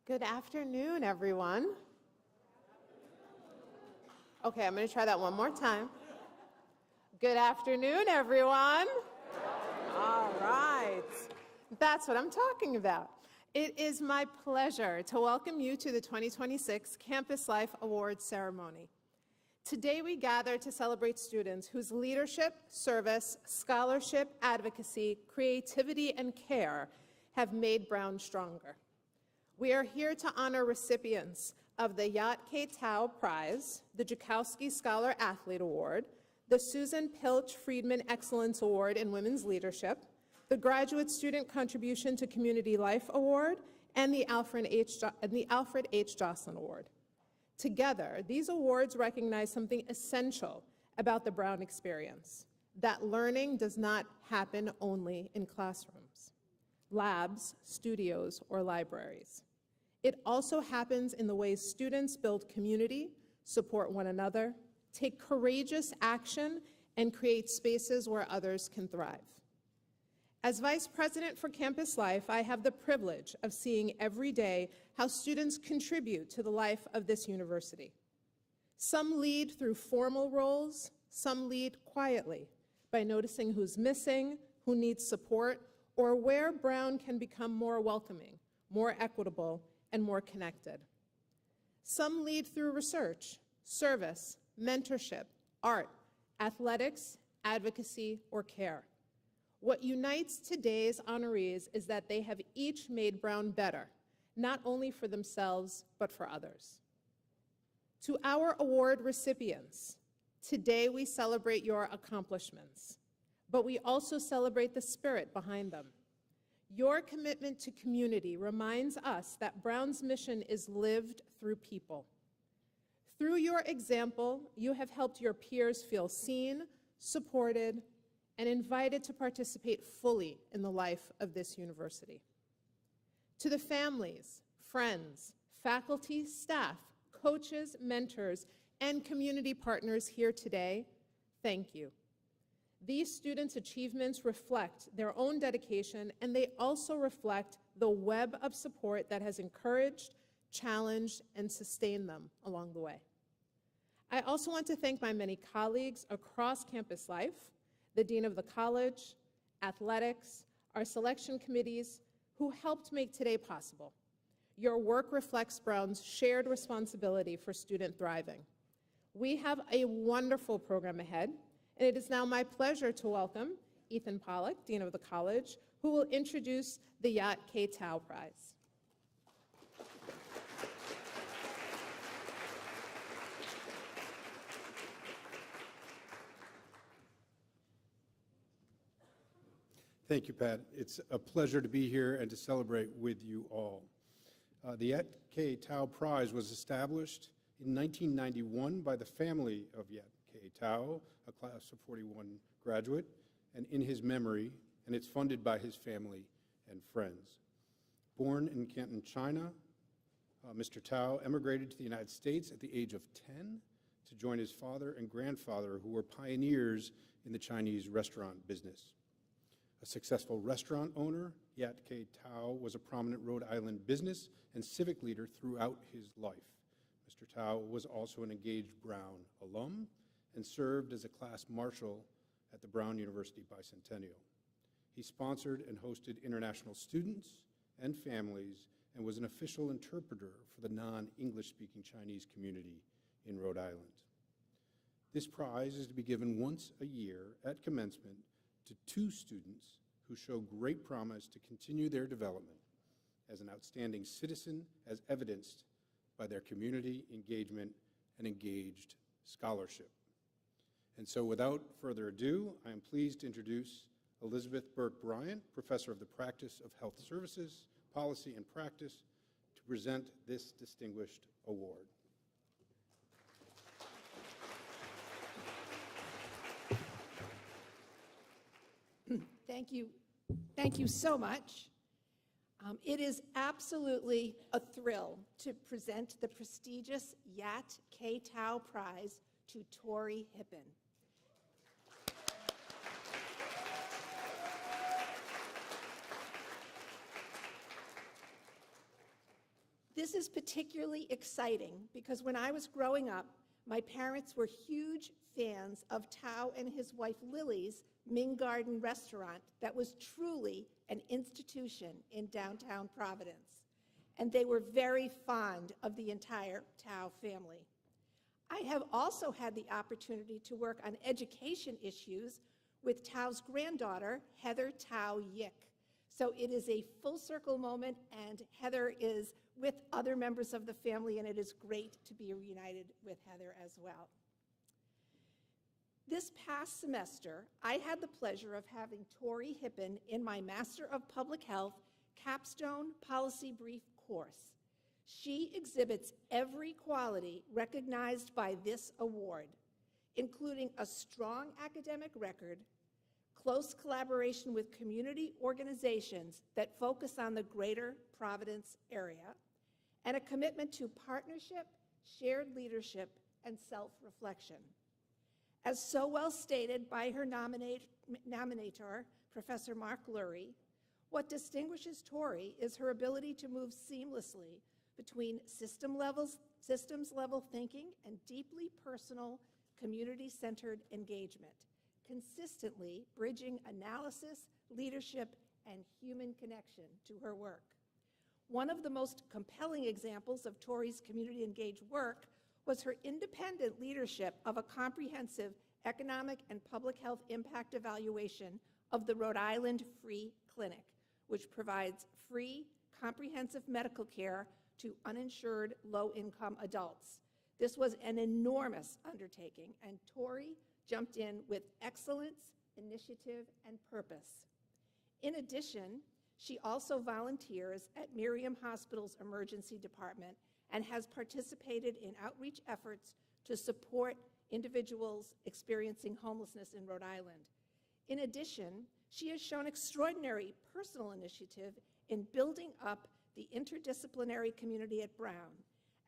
Good afternoon, everyone. Okay, I'm going to try that one more time. Good afternoon, everyone. All right. That's what I'm talking about. It is my pleasure to welcome you to the 2026 Campus Life Awards ceremony. Today we gather to celebrate students whose leadership, service, scholarship, advocacy, creativity, and care have made Brown stronger. We are here to honor recipients of the Yat Kay Tao Prize, the Joukowsky Scholar Athlete Award, the Susan Pilch Friedman Excellence Award in Women's Leadership, the Graduate Student Contribution to Community Life Award, and the Alfred H. Joslin Award. Together, these awards recognize something essential about the Brown experience, that learning does not happen only in classrooms, labs, studios, or libraries. It also happens in the ways students build community, support one another, take courageous action, and create spaces where others can thrive. As Vice President for Campus Life, I have the privilege of seeing every day how students contribute to the life of this university. Some lead through formal roles, some lead quietly by noticing who's missing, who needs support, or where Brown can become more welcoming, more equitable, and more connected. Some lead through research, service, mentorship, art, athletics, advocacy, or care. What unites today's honorees is that they have each made Brown better, not only for themselves, but for others. To our award recipients, today we celebrate your accomplishments, but we also celebrate the spirit behind them. Your commitment to community reminds us that Brown's mission is lived through people. Through your example, you have helped your peers feel seen, supported, and invited to participate fully in the life of this university. To the families, friends, faculty, staff, coaches, mentors, and community partners here today, thank you. These students' achievements reflect their own dedication, and they also reflect the web of support that has encouraged, challenged, and sustained them along the way. I also want to thank my many colleagues across campus life, the Dean of the College, athletics, our selection committees, who helped make today possible. Your work reflects Brown's shared responsibility for student thriving. We have a wonderful program ahead, and it is now my pleasure to welcome Ethan Pollack, Dean of the College, who will introduce the Yat Kay Tao Prize. Thank you, Pat. It's a pleasure to be here and to celebrate with you all. The Yat Kay Tao Prize was established in 1991 by the family of Yat Kay Tao, a class of 41 graduate, and in his memory, and it's funded by his family and friends. Born in Canton, China, Mr. Tao emigrated to the United States at the age of 10 to join his father and grandfather, who were pioneers in the Chinese restaurant business. A successful restaurant owner, Yat Kay Tao was a prominent Rhode Island business and civic leader throughout his life. Mr. Tao was also an engaged Brown alum and served as a class marshal at the Brown University Bicentennial. He sponsored and hosted international students and families and was an official interpreter for the non-English speaking Chinese community in Rhode Island. This prize is to be given once a year at commencement to 2 students who show great promise to continue their development as an outstanding citizen, as evidenced by their community engagement and engaged scholarship. And so without further ado, I am pleased to introduce Elizabeth Burke Bryant, Professor of the Practice of Health Services, Policy and Practice, to present this distinguished award. Thank you. Thank you so much. It is absolutely a thrill to present the prestigious Yat Kay Tao Prize to Tori Hippen. This is particularly exciting because when I was growing up, my parents were huge fans of Tao and his wife Lily's Ming Garden restaurant that was truly an institution in downtown Providence. And they were very fond of the entire Tao family. I have also had the opportunity to work on education issues with Tao's granddaughter, Heather Tao Yick. So it is a full circle moment, and Heather is with other members of the family, and it is great to be reunited with Heather as well. This past semester, I had the pleasure of having Tori Hippen in my Master of Public Health Capstone Policy Brief course. She exhibits every quality recognized by this award, including a strong academic record, close collaboration with community organizations that focus on the greater Providence area, and a commitment to partnership, shared leadership, and self-reflection. As so well stated by her nominator, Professor Mark Lurie, what distinguishes Tori is her ability to move seamlessly between systems level thinking and deeply personal, community-centered engagement, consistently bridging analysis, leadership, and human connection to her work. One of the most compelling examples of Tori's community-engaged work was her independent leadership of a comprehensive economic and public health impact evaluation of the Rhode Island Free Clinic, which provides free, comprehensive medical care to uninsured, low-income adults. This was an enormous undertaking, and Tori jumped in with excellence, initiative, and purpose. In addition, she also volunteers at Miriam Hospital's emergency department and has participated in outreach efforts to support individuals experiencing homelessness in Rhode Island. In addition, she has shown extraordinary personal initiative in building up the interdisciplinary community at Brown.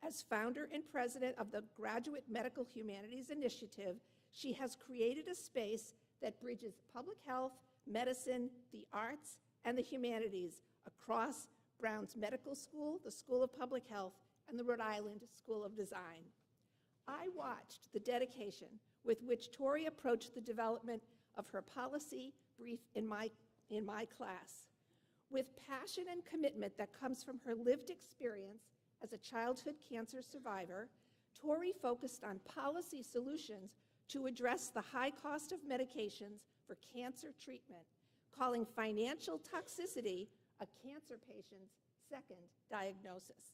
As founder and president of the Graduate Medical Humanities Initiative, she has created a space that bridges public health, medicine, the arts, and the humanities across Brown's Medical School, the School of Public Health, and the Rhode Island School of Design. I watched the dedication with which Tori approached the development of her policy brief in my class. With passion and commitment that comes from her lived experience as a childhood cancer survivor, Tori focused on policy solutions to address the high cost of medications for cancer treatment, calling financial toxicity a cancer patient's second diagnosis.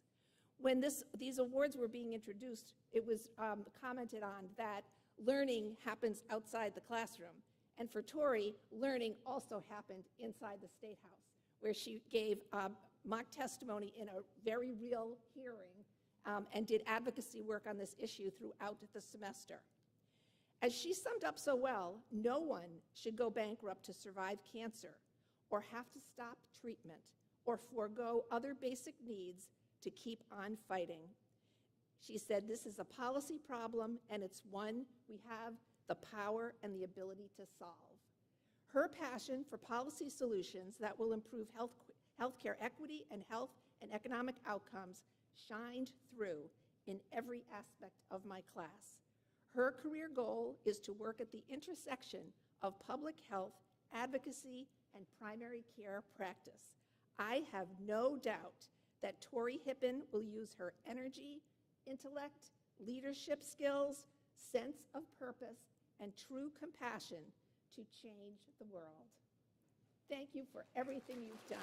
When these awards were being introduced, it was commented on that learning happens outside the classroom. And for Tori, learning also happened inside the State House, where she gave mock testimony in a very real hearing and did advocacy work on this issue throughout the semester. As she summed up so well, no one should go bankrupt to survive cancer or have to stop treatment or forego other basic needs to keep on fighting. She said, this is a policy problem, and it's one we have the power and the ability to solve. Her passion for policy solutions that will improve healthcare equity and health and economic outcomes shined through in every aspect of my class. Her career goal is to work at the intersection of public health, advocacy, and primary care practice. I have no doubt that Tori Hippen will use her energy, intellect, leadership skills, sense of purpose, and true compassion to change the world. Thank you for everything you've done.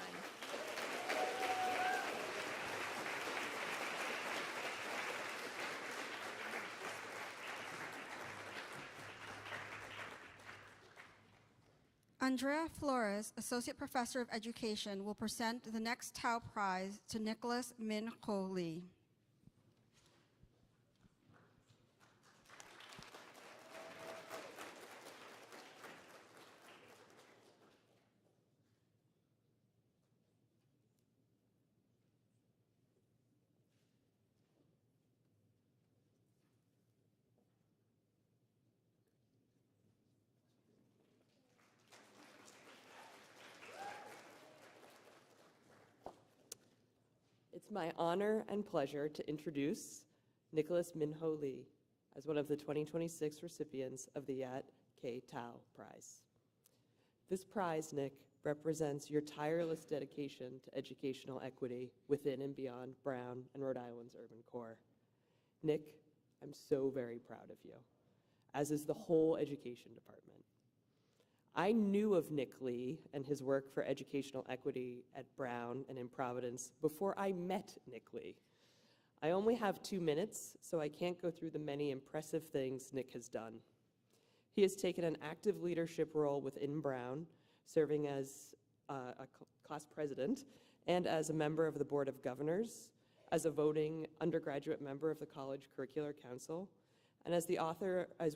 Andrea Flores, Associate Professor of Education, will present the next Tao Prize to Nicholas Min Ho Lee. It's my honor and pleasure to introduce Nicholas Minho Lee as one of the 2026 recipients of the Yat K. Tao Prize. This prize, Nick, represents your tireless dedication to educational equity within and beyond Brown and Rhode Island's urban core. Nick, I'm so very proud of you, as is the whole education department. I knew of Nick Lee and his work for educational equity at Brown and in Providence before I met Nick Lee. I only have 2 minutes, so I can't go through the many impressive things Nick has done. He has taken an active leadership role within Brown, serving as a class president and as a member of the Board of Governors, as a voting undergraduate member of the College Curricular Council, and as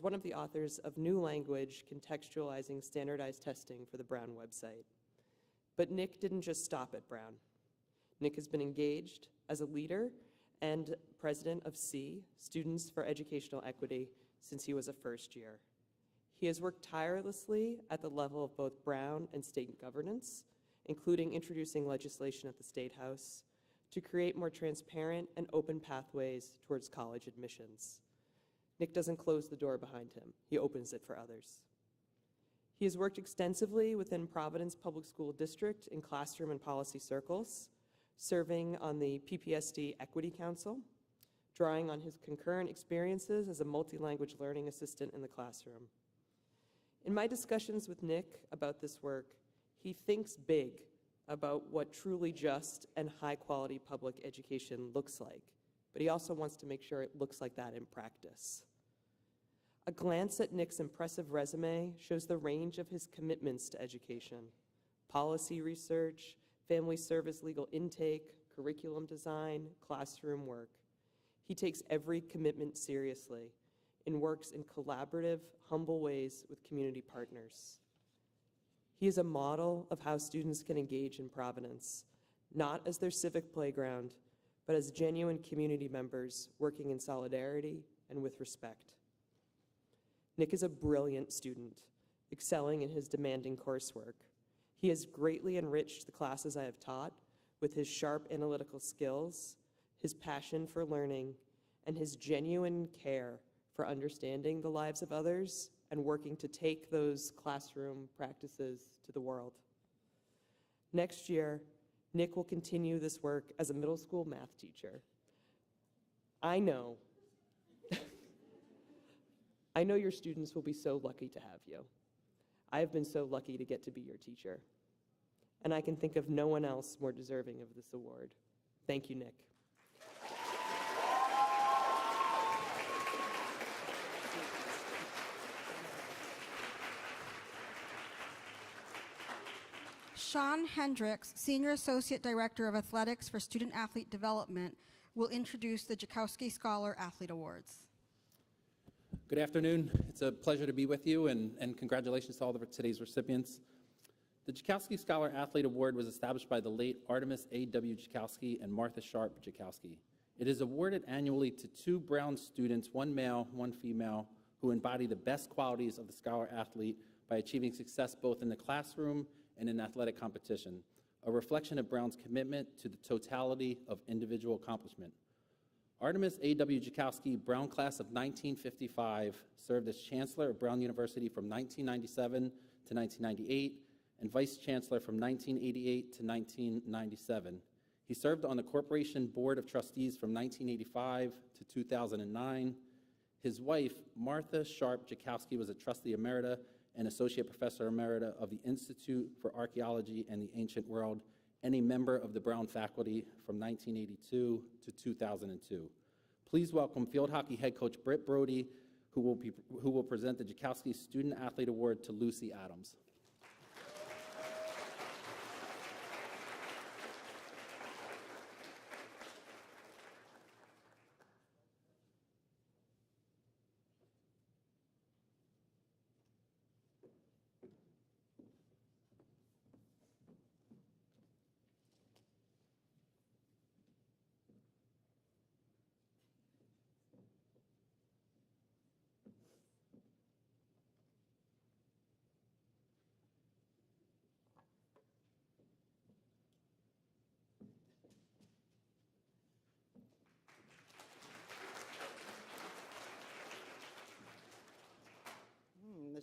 one of the authors of New Language Contextualizing Standardized Testing for the Brown website. But Nick didn't just stop at Brown. Nick has been engaged as a leader and president of SEE, Students for Educational Equity, since he was a first year. He has worked tirelessly at the level of both Brown and state governance, including introducing legislation at the State House to create more transparent and open pathways towards college admissions. Nick doesn't close the door behind him. He opens it for others. He has worked extensively within Providence Public School District in classroom and policy circles, serving on the PPSD Equity Council, drawing on his concurrent experiences as a multi-language learning assistant in the classroom. In my discussions with Nick about this work, he thinks big about what truly just and high-quality public education looks like, but he also wants to make sure it looks like that in practice. A glance at Nick's impressive resume shows the range of his commitments to education: policy research, family service legal intake, curriculum design, classroom work. He takes every commitment seriously and works in collaborative, humble ways with community partners. He is a model of how students can engage in Providence, not as their civic playground, but as genuine community members working in solidarity and with respect. Nick is a brilliant student, excelling in his demanding coursework. He has greatly enriched the classes I have taught with his sharp analytical skills, his passion for learning, and his genuine care for understanding the lives of others and working to take those classroom practices to the world. Next year, Nick will continue this work as a middle school math teacher. I know your students will be so lucky to have you. I have been so lucky to get to be your teacher, and I can think of no one else more deserving of this award. Thank you, Nick. Sean Hendricks, Senior Associate Director of Athletics for Student Athlete Development, will introduce the Joukowsky Scholar Athlete Awards. Good afternoon. It's a pleasure to be with you, and congratulations to all of today's recipients. The Joukowsky Scholar Athlete Award was established by the late Artemis A.W. Joukowsky and Martha Sharp Joukowsky. It is awarded annually to 2 Brown students, 1 male, 1 female, who embody the best qualities of the scholar athlete by achieving success both in the classroom and in athletic competition, a reflection of Brown's commitment to the totality of individual accomplishment. Artemis A.W. Joukowsky, Brown class of 1955, served as Chancellor of Brown University from 1997 to 1998 and Vice Chancellor from 1988 to 1997. He served on the Corporation Board of Trustees from 1985 to 2009. His wife, Martha Sharp Joukowsky, was a Trustee Emerita and Associate Professor Emerita of the Institute for Archaeology and the Ancient World, and a member of the Brown faculty from 1982 to 2002. Please welcome field hockey head coach Britt Brody, who will present the Joukowsky Student Athlete Award to Lucy Adams.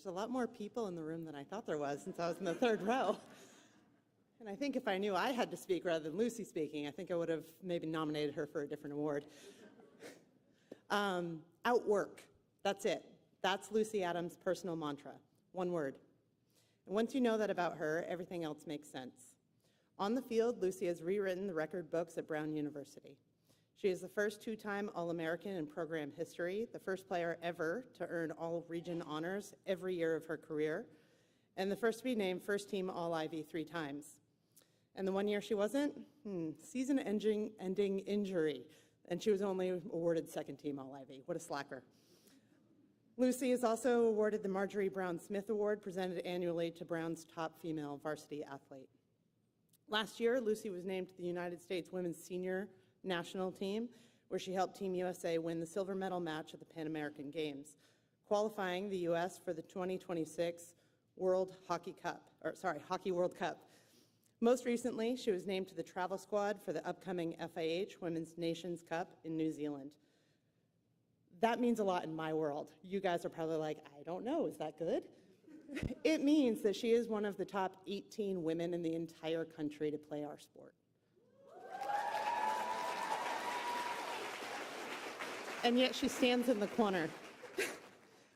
a lot more people in the room than I thought there was since I was in the third row. And I think if I knew I had to speak rather than Lucy speaking, I think I would have maybe nominated her for a different award. Outwork, that's it. That's Lucy Adams' personal mantra, one word. And once you know that about her, everything else makes sense. On the field, Lucy has rewritten the record books at Brown University. She is the first two-time All-American in program history, the first player ever to earn all-region honors every year of her career, and the first to be named first-team All-Ivy 3 times. And the one year she wasn't, season-ending injury, and she was only awarded second-team All-Ivy. What a slacker. Lucy is also awarded the Marjorie Brown Smith Award, presented annually to Brown's top female varsity athlete. Last year, Lucy was named to the United States Women's Senior National Team, where she helped Team USA win the silver medal match at the Pan American Games, qualifying the U.S. for the 2026 Hockey World Cup. Most recently, she was named to the travel squad for the upcoming FIH Women's Nations Cup in New Zealand. That means a lot in my world. You guys are probably like, I don't know, is that good? It means that she is one of the top 18 women in the entire country to play our sport. And yet she stands in the corner.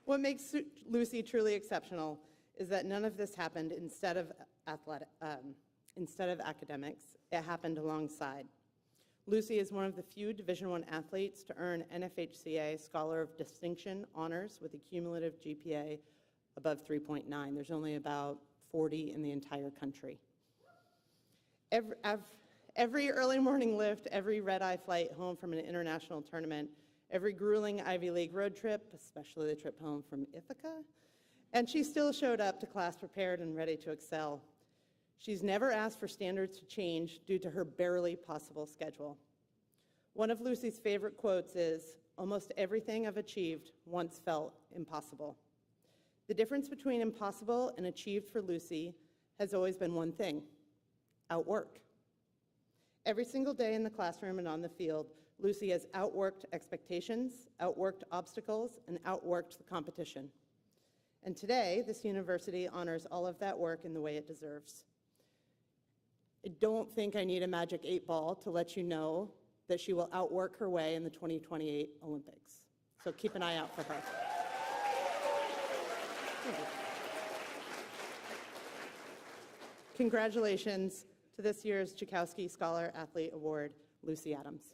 What makes Lucy truly exceptional is that none of this happened instead of academics. It happened alongside. Lucy is one of the few Division I athletes to earn NFHCA Scholar of Distinction honors with a cumulative GPA above 3.9. There's only about 40 in the entire country. Every early morning lift, every red-eye flight home from an international tournament, every grueling Ivy League road trip, especially the trip home from Ithaca, and she still showed up to class prepared and ready to excel. She's never asked for standards to change due to her barely possible schedule. One of Lucy's favorite quotes is, "Almost everything I've achieved once felt impossible." The difference between impossible and achieved for Lucy has always been one thing: outwork. Every single day in the classroom and on the field, Lucy has outworked expectations, outworked obstacles, and outworked the competition. And today, this university honors all of that work in the way it deserves. I don't think I need a magic 8-ball to let you know that she will outwork her way in the 2028 Olympics. So keep an eye out for her. Congratulations to this year's Joukowsky Scholar Athlete Award, Lucy Adams.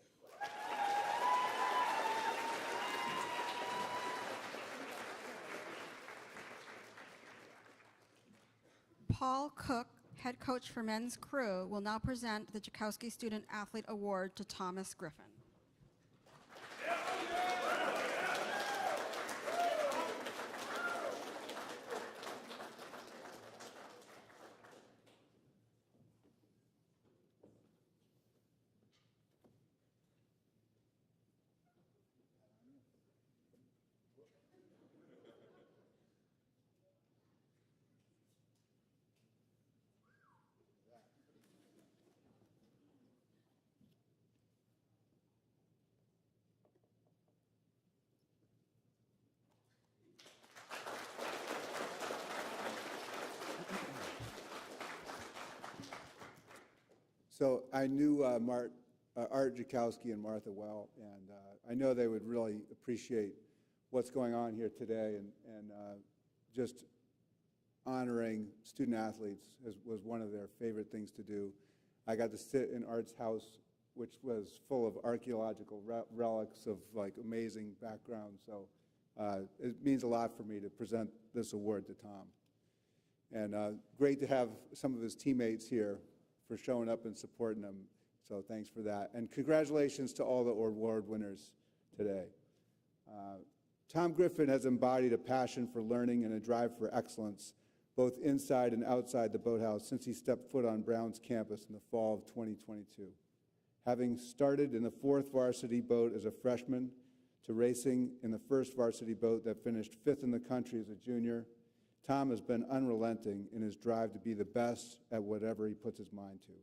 Paul Cook, head coach for men's crew, will now present the Joukowsky Student Athlete Award to Thomas Griffin. So I knew Art Joukowsky and Martha well, and I know they would really appreciate what's going on here today, and just honoring student athletes was one of their favorite things to do. I got to sit in Art's house, which was full of archaeological relics of like amazing background, so it means a lot for me to present this award to Tom. And great to have some of his teammates here for showing up and supporting them. So thanks for that. And congratulations to all the award winners today. Tom Griffin has embodied a passion for learning and a drive for excellence, both inside and outside the boathouse, since he stepped foot on Brown's campus in the fall of 2022. Having started in the 4th varsity boat as a freshman to racing in the 1st varsity boat that finished 5th in the country as a junior, Tom has been unrelenting in his drive to be the best at whatever he puts his mind to.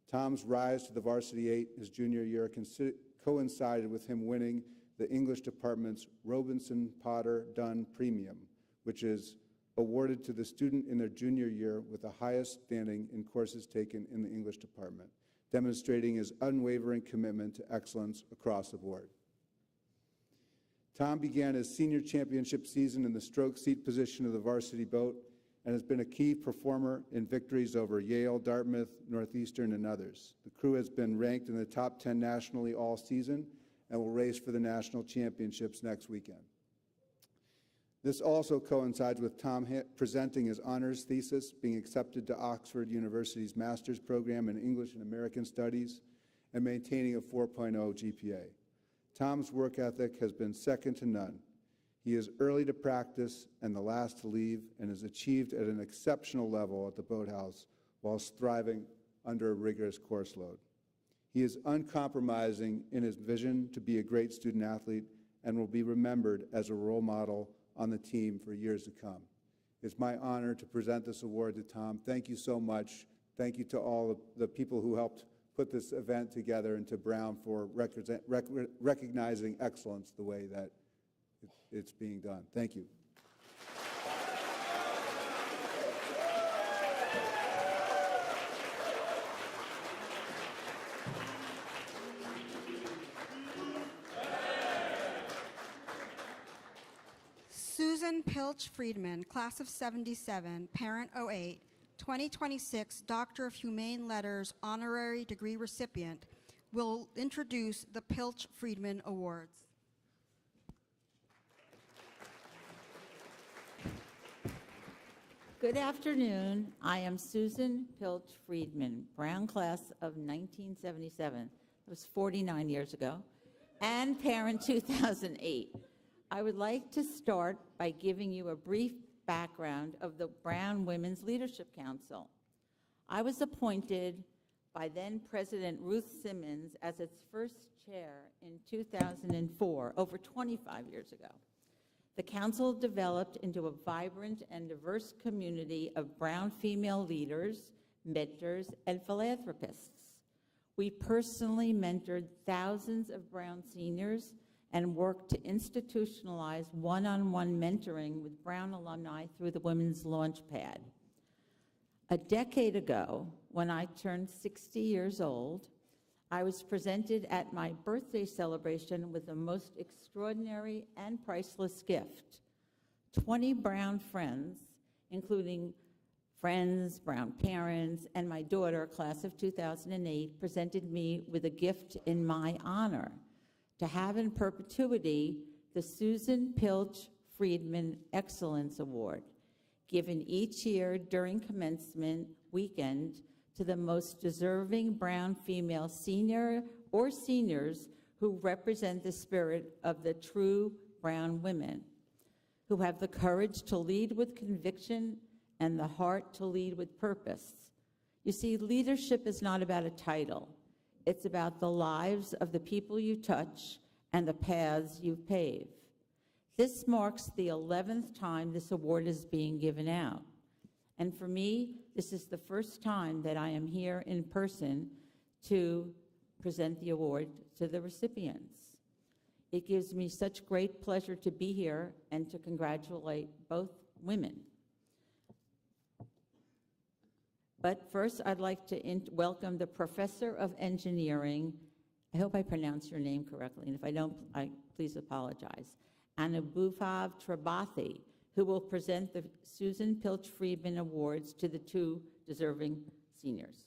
Tom's rise to the varsity 8 his junior year coincided with him winning the English department's Robinson Potter Dunn Premium, which is awarded to the student in their junior year with the highest standing in courses taken in the English department, demonstrating his unwavering commitment to excellence across the board. Tom began his senior championship season in the stroke seat position of the varsity boat and has been a key performer in victories over Yale, Dartmouth, Northeastern, and others. The crew has been ranked in the top 10 nationally all season and will race for the national championships next weekend. This also coincides with Tom presenting his honors thesis, being accepted to Oxford University's master's program in English and American Studies, and maintaining a 4.0 GPA. Tom's work ethic has been second to none. He is early to practice and the last to leave, and has achieved at an exceptional level at the Boathouse whilst thriving under a rigorous course load. He is uncompromising in his vision to be a great student athlete and will be remembered as a role model on the team for years to come. It's my honor to present this award to Tom. Thank you so much. Thank you to all of the people who helped put this event together, and to Brown for recognizing excellence the way that it's being done. Thank you. Susan Pilch Friedman, class of 77, parent 08, 2026 Doctor of Humane Letters honorary degree recipient, will introduce the Pilch Friedman Awards. Good afternoon. I am Susan Pilch Friedman, Brown class of 1977. That was 49 years ago, and parent 2008. I would like to start by giving you a brief background of the Brown Women's Leadership Council. I was appointed by then President Ruth Simmons as its first chair in 2004, over 25 years ago. The council developed into a vibrant and diverse community of Brown female leaders, mentors, and philanthropists. We personally mentored thousands of Brown seniors and worked to institutionalize one-on-one mentoring with Brown alumni through the Women's Launchpad. A decade ago, when I turned 60 years old, I was presented at my birthday celebration with the most extraordinary and priceless gift. 20 Brown friends, including friends, Brown parents, and my daughter, class of 2008, presented me with a gift in my honor, to have in perpetuity the Susan Pilch Friedman Excellence Award, given each year during commencement weekend to the most deserving Brown female senior or seniors who represent the spirit of the true Brown women, who have the courage to lead with conviction and the heart to lead with purpose. You see, leadership is not about a title. It's about the lives of the people you touch and the paths you pave. This marks the 11th time this award is being given out. And for me, this is the first time that I am here in person to present the award to the recipients. It gives me such great pleasure to be here and to congratulate both women. But first, I'd like to welcome the Professor of Engineering. I hope I pronounce your name correctly, and if I don't, please apologize. Anubhav Tripathi, who will present the Susan Pilch Friedman Awards to the two deserving seniors.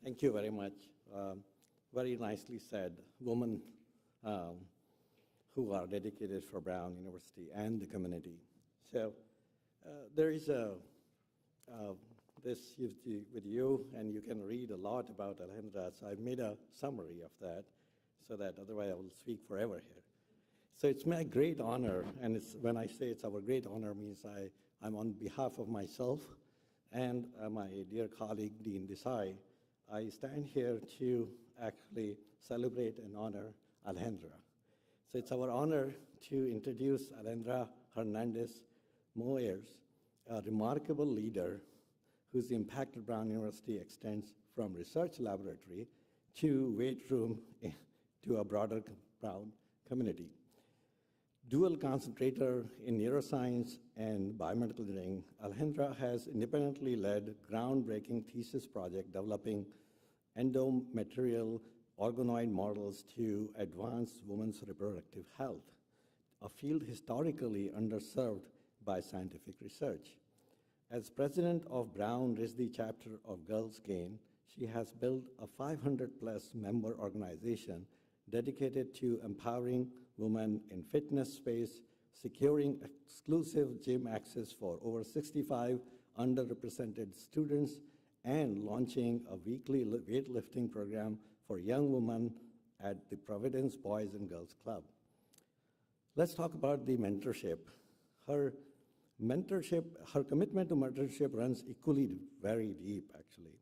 Thank you very much. Very nicely said. Women who are dedicated for Brown University and the community. So there is this with you, and you can read a lot about Alejandra. So I've made a summary of that. so that otherwise I will speak forever here. So it's my great honor, and when I say it's our great honor, means I'm on behalf of myself and my dear colleague, Dean Desai, I stand here to actually celebrate and honor Alejandra. So it's our honor to introduce Alejandra Hernandez Moyers, a remarkable leader whose impact at Brown University extends from research laboratory to weight room to a broader Brown community. Dual concentrator in neuroscience and biomedical engineering, Alejandra has independently led groundbreaking thesis project developing endometrial organoid models to advance women's reproductive health, a field historically underserved by scientific research. As president of Brown RISD chapter of Girls Gain, she has built a 500-plus member organization dedicated to empowering women in fitness space, securing exclusive gym access for over 65 underrepresented students, and launching a weekly weightlifting program for young women at the Providence Boys and Girls Club. Let's talk about the mentorship. Her commitment to mentorship runs equally very deep, actually.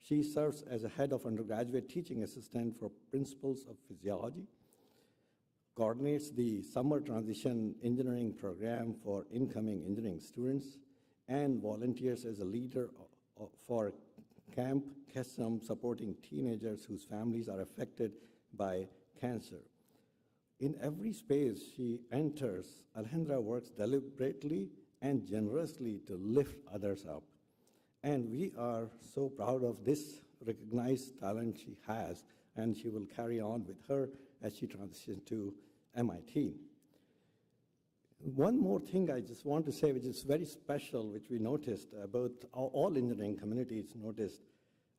She serves as a head of undergraduate teaching assistant for Principles of Physiology, coordinates the summer transition engineering program for incoming engineering students, and volunteers as a leader for Camp Kesem, supporting teenagers whose families are affected by cancer. In every space she enters, Alejandra works deliberately and generously to lift others up. And we are so proud of this recognized talent she has, and she will carry on with her as she transitions to MIT. One more thing I just want to say, which is very special, which we noticed, both all engineering communities noticed.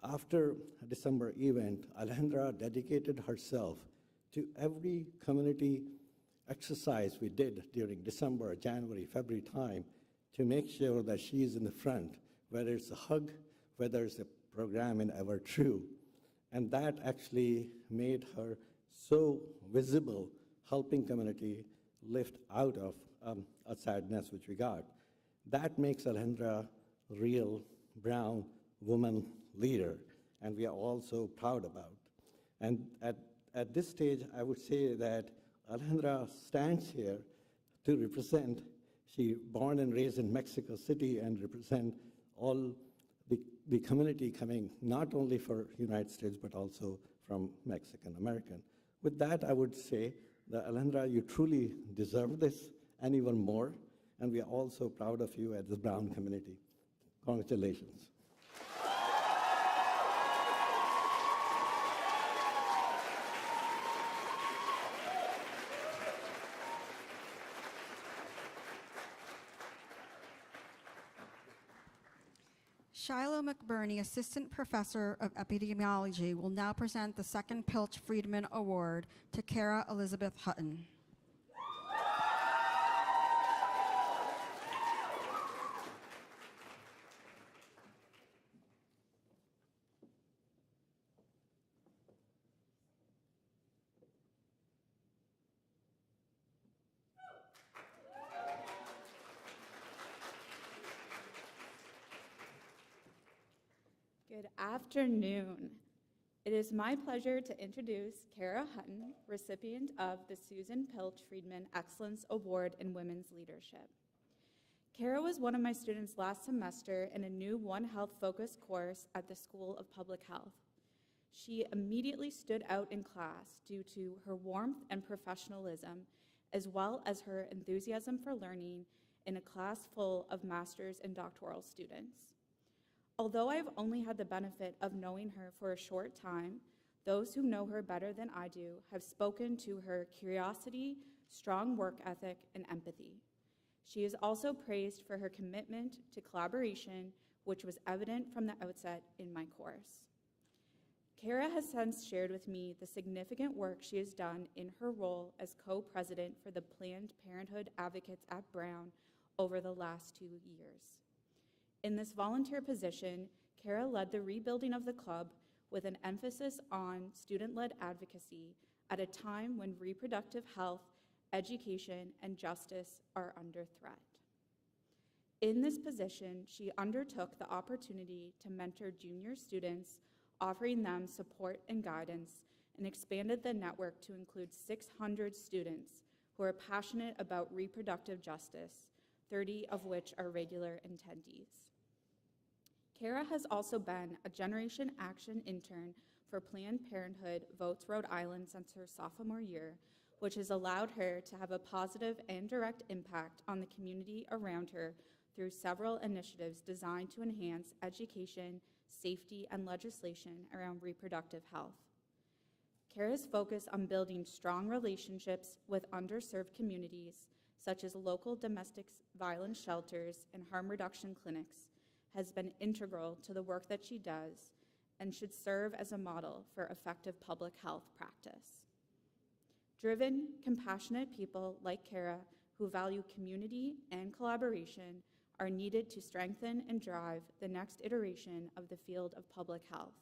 After a December event, Alejandra dedicated herself to every community exercise we did during December, January, February time to make sure that she is in the front, whether it's a hug, whether it's a program in Ever True. And that actually made her so visible, helping community lift out of a sadness which we got. That makes Alejandra a real Brown woman leader, and we are all so proud about. And at this stage, I would say that Alejandra stands here to represent, she born and raised in Mexico City, and represent all the community coming not only for United States, but also from Mexican American. With that, I would say that Alejandra, you truly deserve this and even more, and we are all so proud of you at the Brown community. Congratulations. Shiloh McBurney, Assistant Professor of Epidemiology, will now present the second Pilch Friedman Award to Kara Elizabeth Hutton. Good afternoon. It is my pleasure to introduce Kara Hutton, recipient of the Susan Pilch Friedman Excellence Award in Women's Leadership. Kara was one of my students last semester in a new One Health Focus course at the School of Public Health. She immediately stood out in class due to her warmth and professionalism, as well as her enthusiasm for learning in a class full of master's and doctoral students. Although I've only had the benefit of knowing her for a short time, those who know her better than I do have spoken to her curiosity, strong work ethic, and empathy. She is also praised for her commitment to collaboration, which was evident from the outset in my course. Kara has since shared with me the significant work she has done in her role as co-president for the Planned Parenthood Advocates at Brown over the last 2 years. In this volunteer position, Kara led the rebuilding of the club, with an emphasis on student-led advocacy at a time when reproductive health, education, and justice are under threat. In this position, she undertook the opportunity to mentor junior students, offering them support and guidance, and expanded the network to include 600 students who are passionate about reproductive justice, 30 of which are regular attendees. Kara has also been a Generation Action intern for Planned Parenthood Votes Rhode Island since her sophomore year, which has allowed her to have a positive and direct impact on the community around her through several initiatives designed to enhance education, safety, and legislation around reproductive health. Kara's focus on building strong relationships with underserved communities, such as local domestic violence shelters and harm reduction clinics, has been integral to the work that she does and should serve as a model for effective public health practice. Driven, compassionate people like Kara who value community and collaboration are needed to strengthen and drive the next iteration of the field of public health.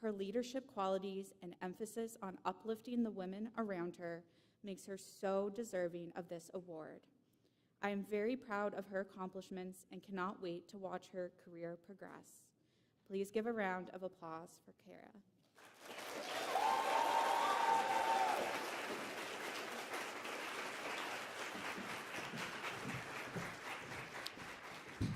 Her leadership qualities and emphasis on uplifting the women around her makes her so deserving of this award. I am very proud of her accomplishments and cannot wait to watch her career progress. Please give a round of applause for Kara.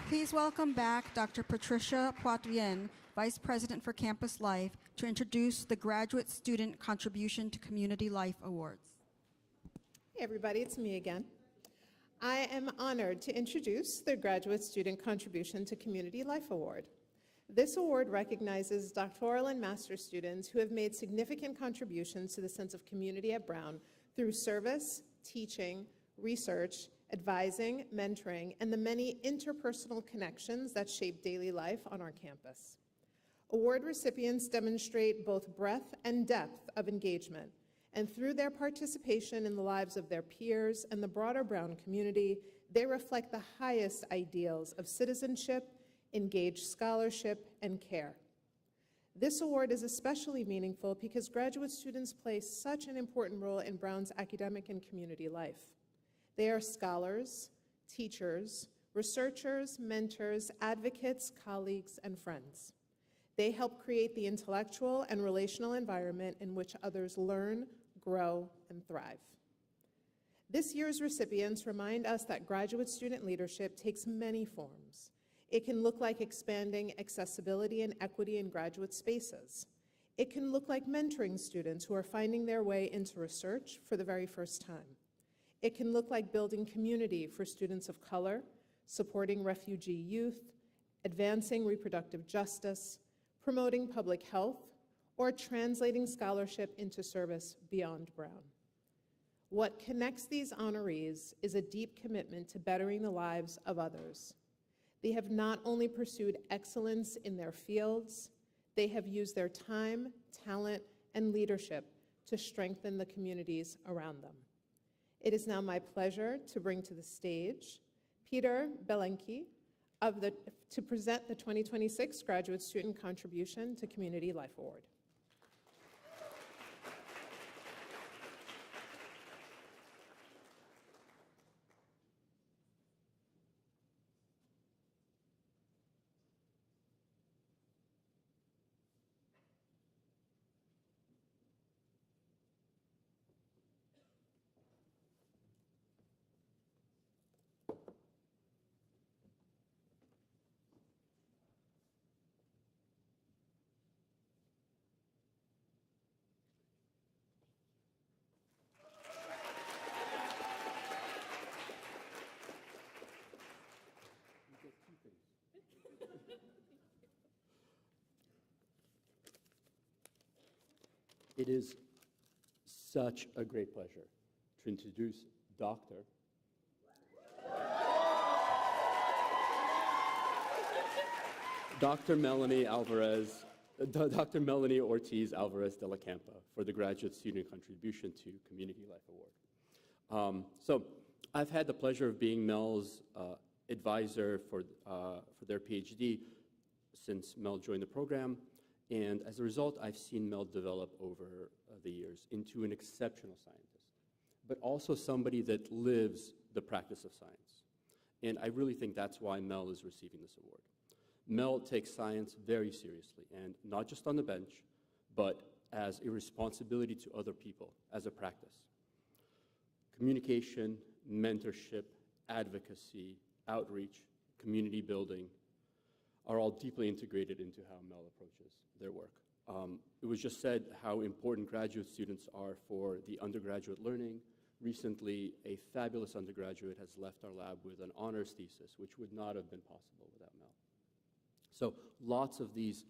Please welcome back Dr. Patricia Poitevin, Vice President for Campus Life, to introduce the Graduate Student Contribution to Community Life Awards. Hey everybody, it's me again. I am honored to introduce the Graduate Student Contribution to Community Life Award. This award recognizes doctoral and master's students who have made significant contributions to the sense of community at Brown through service, teaching, research, advising, mentoring, and the many interpersonal connections that shape daily life on our campus. Award recipients demonstrate both breadth and depth of engagement, and through their participation in the lives of their peers and the broader Brown community, they reflect the highest ideals of citizenship, engaged scholarship, and care. This award is especially meaningful because graduate students play such an important role in Brown's academic and community life. They are scholars, teachers, researchers, mentors, advocates, colleagues, and friends. They help create the intellectual and relational environment in which others learn, grow, and thrive. This year's recipients remind us that graduate student leadership takes many forms. It can look like expanding accessibility and equity in graduate spaces. It can look like mentoring students who are finding their way into research for the very first time. It can look like building community for students of color, supporting refugee youth, advancing reproductive justice, promoting public health, or translating scholarship into service beyond Brown. What connects these honorees is a deep commitment to bettering the lives of others. They have not only pursued excellence in their fields, they have used their time, talent, and leadership to strengthen the communities around them. It is now my pleasure to bring to the stage Peter Belenki to present the 2026 Graduate Student Contribution to Community Life Award. It is such a great pleasure to introduce Dr. Melanie Ortiz Alvarez de la Campa for the Graduate Student Contribution to Community Life Award. So I've had the pleasure of being Mel's advisor for their PhD since Mel joined the program. And as a result, I've seen Mel develop over the years into an exceptional scientist, but also somebody that lives the practice of science. And I really think that's why Mel is receiving this award. Mel takes science very seriously, and not just on the bench, but as a responsibility to other people, as a practice. Communication, mentorship, advocacy, outreach, community building are all deeply integrated into how Mel approaches their work. It was just said how important graduate students are for the undergraduate learning. Recently, a fabulous undergraduate has left our lab with an honors thesis, which would not have been possible without Mel. So lots of these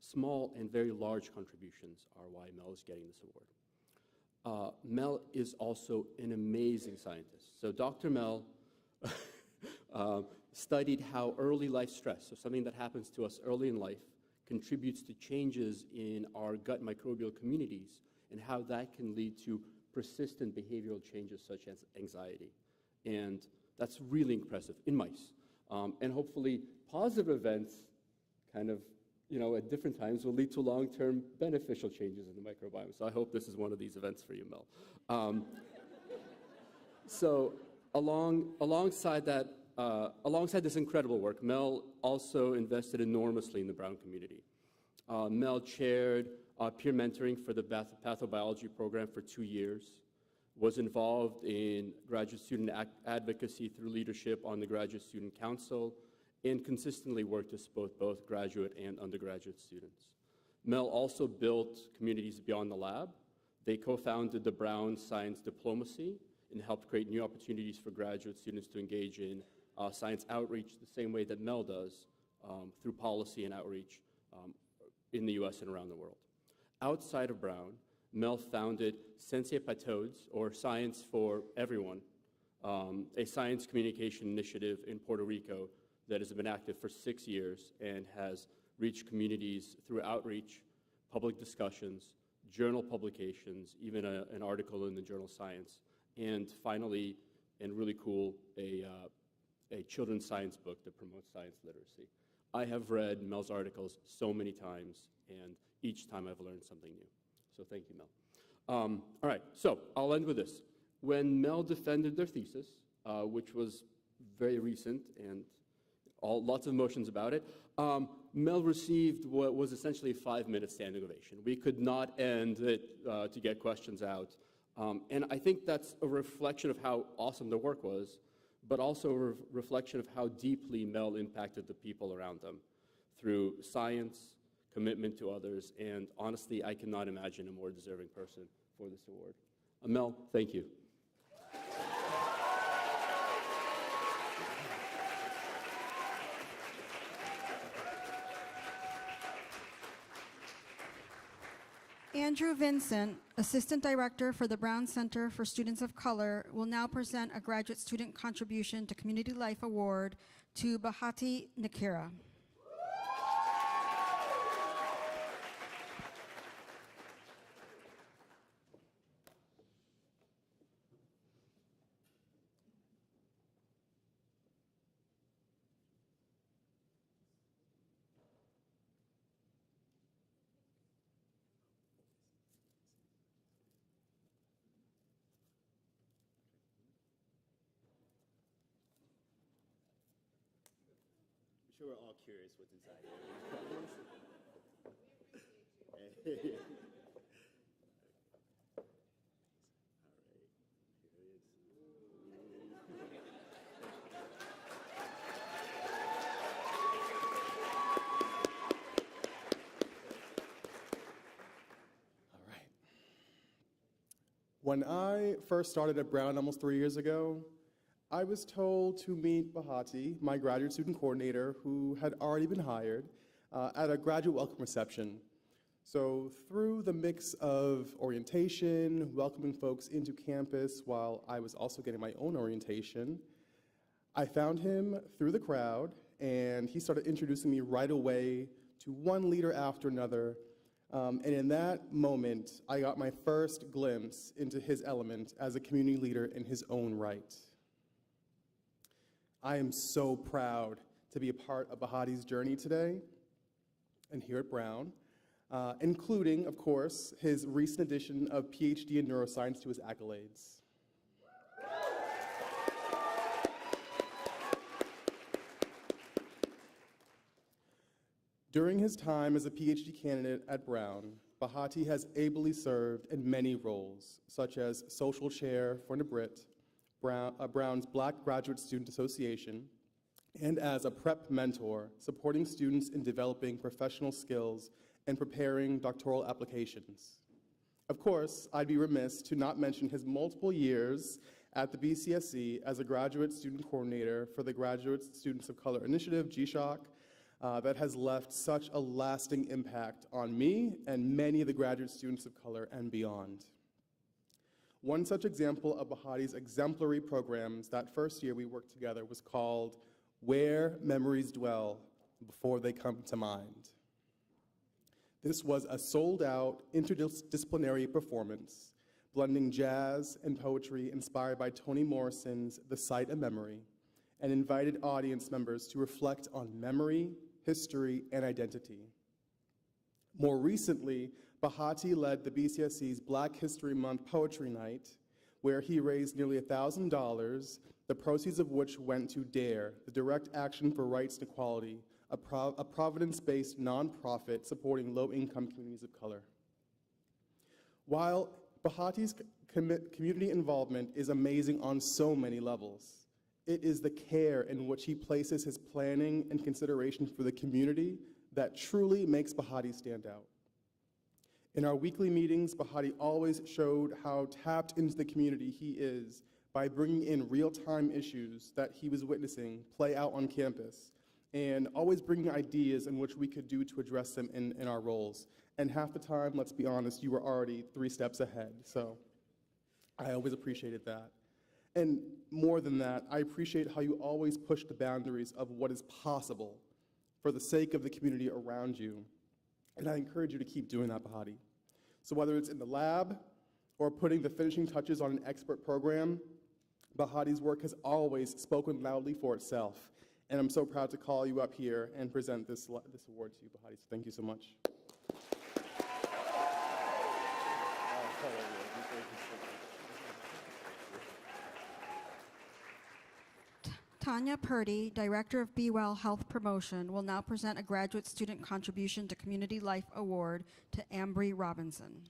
small and very large contributions are why Mel is getting this award. Mel is also an amazing scientist. So Dr. Mel studied how early life stress, so something that happens to us early in life, contributes to changes in our gut microbial communities and how that can lead to persistent behavioral changes such as anxiety. And that's really impressive in mice. And hopefully positive events kind of, at different times will lead to long-term beneficial changes in the microbiome. So I hope this is one of these events for you, Mel. So alongside this incredible work, Mel also invested enormously in the Brown community. Mel chaired peer mentoring for the pathobiology program for 2 years, was involved in graduate student advocacy through leadership on the Graduate Student Council, and consistently worked to support both graduate and undergraduate students. Mel also built communities beyond the lab. They co-founded the Brown Science Diplomacy and helped create new opportunities for graduate students to engage in science outreach the same way that Mel does through policy and outreach in the US and around the world. Outside of Brown, Mel founded Sensei Patodes, or Science for Everyone, a science communication initiative in Puerto Rico that has been active for 6 years and has reached communities through outreach, public discussions, journal publications, even an article in the journal Science, and finally, and really cool, a children's science book that promotes science literacy. I have read Mel's articles so many times, and each time I've learned something new. So thank you, Mel. All right, so I'll end with this. When Mel defended their thesis, which was very recent and lots of emotions about it, Mel received what was essentially a 5-minute standing ovation. We could not end it to get questions out. And I think that's a reflection of how awesome the work was, but also a reflection of how deeply Mel impacted the people around them through science, commitment to others, and honestly, I cannot imagine a more deserving person for this award. Mel, thank you. Andrew Vincent, Assistant Director for the Brown Center for Students of Color, will now present a Graduate Student Contribution to Community Life Award to Bahati Nakira. I'm sure we're all curious what's inside here. When I first started at Brown almost 3 years ago, I was told to meet Bahati, my graduate student coordinator, who had already been hired, at a graduate welcome reception. So through the mix of orientation, welcoming folks into campus while I was also getting my own orientation, I found him through the crowd, and he started introducing me right away to one leader after another. And in that moment, I got my first glimpse into his element as a community leader in his own right. I am so proud to be a part of Bahati's journey today and here at Brown. including, of course, his recent addition of PhD in neuroscience to his accolades. During his time as a PhD candidate at Brown, Bahati has ably served in many roles, such as social chair for NABRIT, Brown's Black Graduate Student Association, and as a prep mentor, supporting students in developing professional skills and preparing doctoral applications. Of course, I'd be remiss to not mention his multiple years at the BCSC as a graduate student coordinator for the Graduate Students of Color Initiative, GSHOC, that has left such a lasting impact on me and many of the graduate students of color and beyond. One such example of Bahati's exemplary programs that first year we worked together was called Where Memories Dwell Before They Come to Mind. This was a sold-out interdisciplinary performance, blending jazz and poetry inspired by Toni Morrison's The Sight of Memory, and invited audience members to reflect on memory, history, and identity. More recently, Bahati led the BCSC's Black History Month Poetry Night, where he raised nearly $1,000, the proceeds of which went to DARE, the Direct Action for Rights and Equality, a Providence-based nonprofit supporting low-income communities of color. While Bahati's community involvement is amazing on so many levels, it is the care in which he places his planning and consideration for the community that truly makes Bahati stand out. In our weekly meetings, Bahati always showed how tapped into the community he is by bringing in real-time issues that he was witnessing play out on campus, and always bringing ideas in which we could do to address them in our roles. And half the time, let's be honest, you were already 3 steps ahead, so I always appreciated that. And more than that, I appreciate how you always push the boundaries of what is possible for the sake of the community around you. And I encourage you to keep doing that, Bahati. So whether it's in the lab or putting the finishing touches on an expert program, Bahati's work has always spoken loudly for itself. And I'm so proud to call you up here and present this award to you, Bahati. So thank you so much. Tanya Purdy, Director of Be Well Health Promotion, will now present a Graduate Student Contribution to Community Life Award to Ambry Robinson.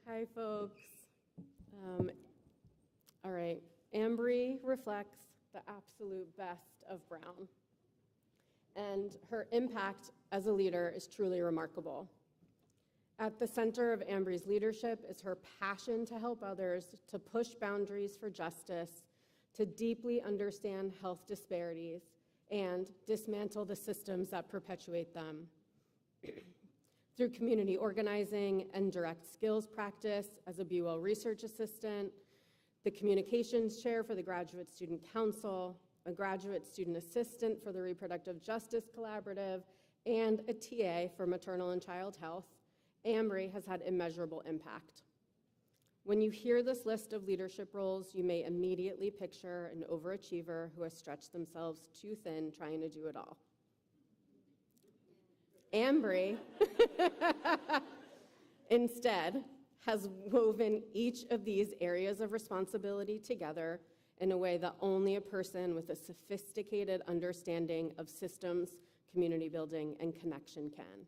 Hi, folks. All right, Ambry reflects the absolute best of Brown, and her impact as a leader is truly remarkable. At the center of Ambry's leadership is her passion to help others, to push boundaries for justice, to deeply understand health disparities, and dismantle the systems that perpetuate them. Through community organizing and direct skills practice as a Be Well research assistant, the communications chair for the Graduate Student Council, a graduate student assistant for the Reproductive Justice Collaborative, and a TA for maternal and child health, Ambry has had immeasurable impact. When you hear this list of leadership roles, you may immediately picture an overachiever who has stretched themselves too thin trying to do it all. Ambry, instead, has woven each of these areas of responsibility together in a way that only a person with a sophisticated understanding of systems, community building, and connection can.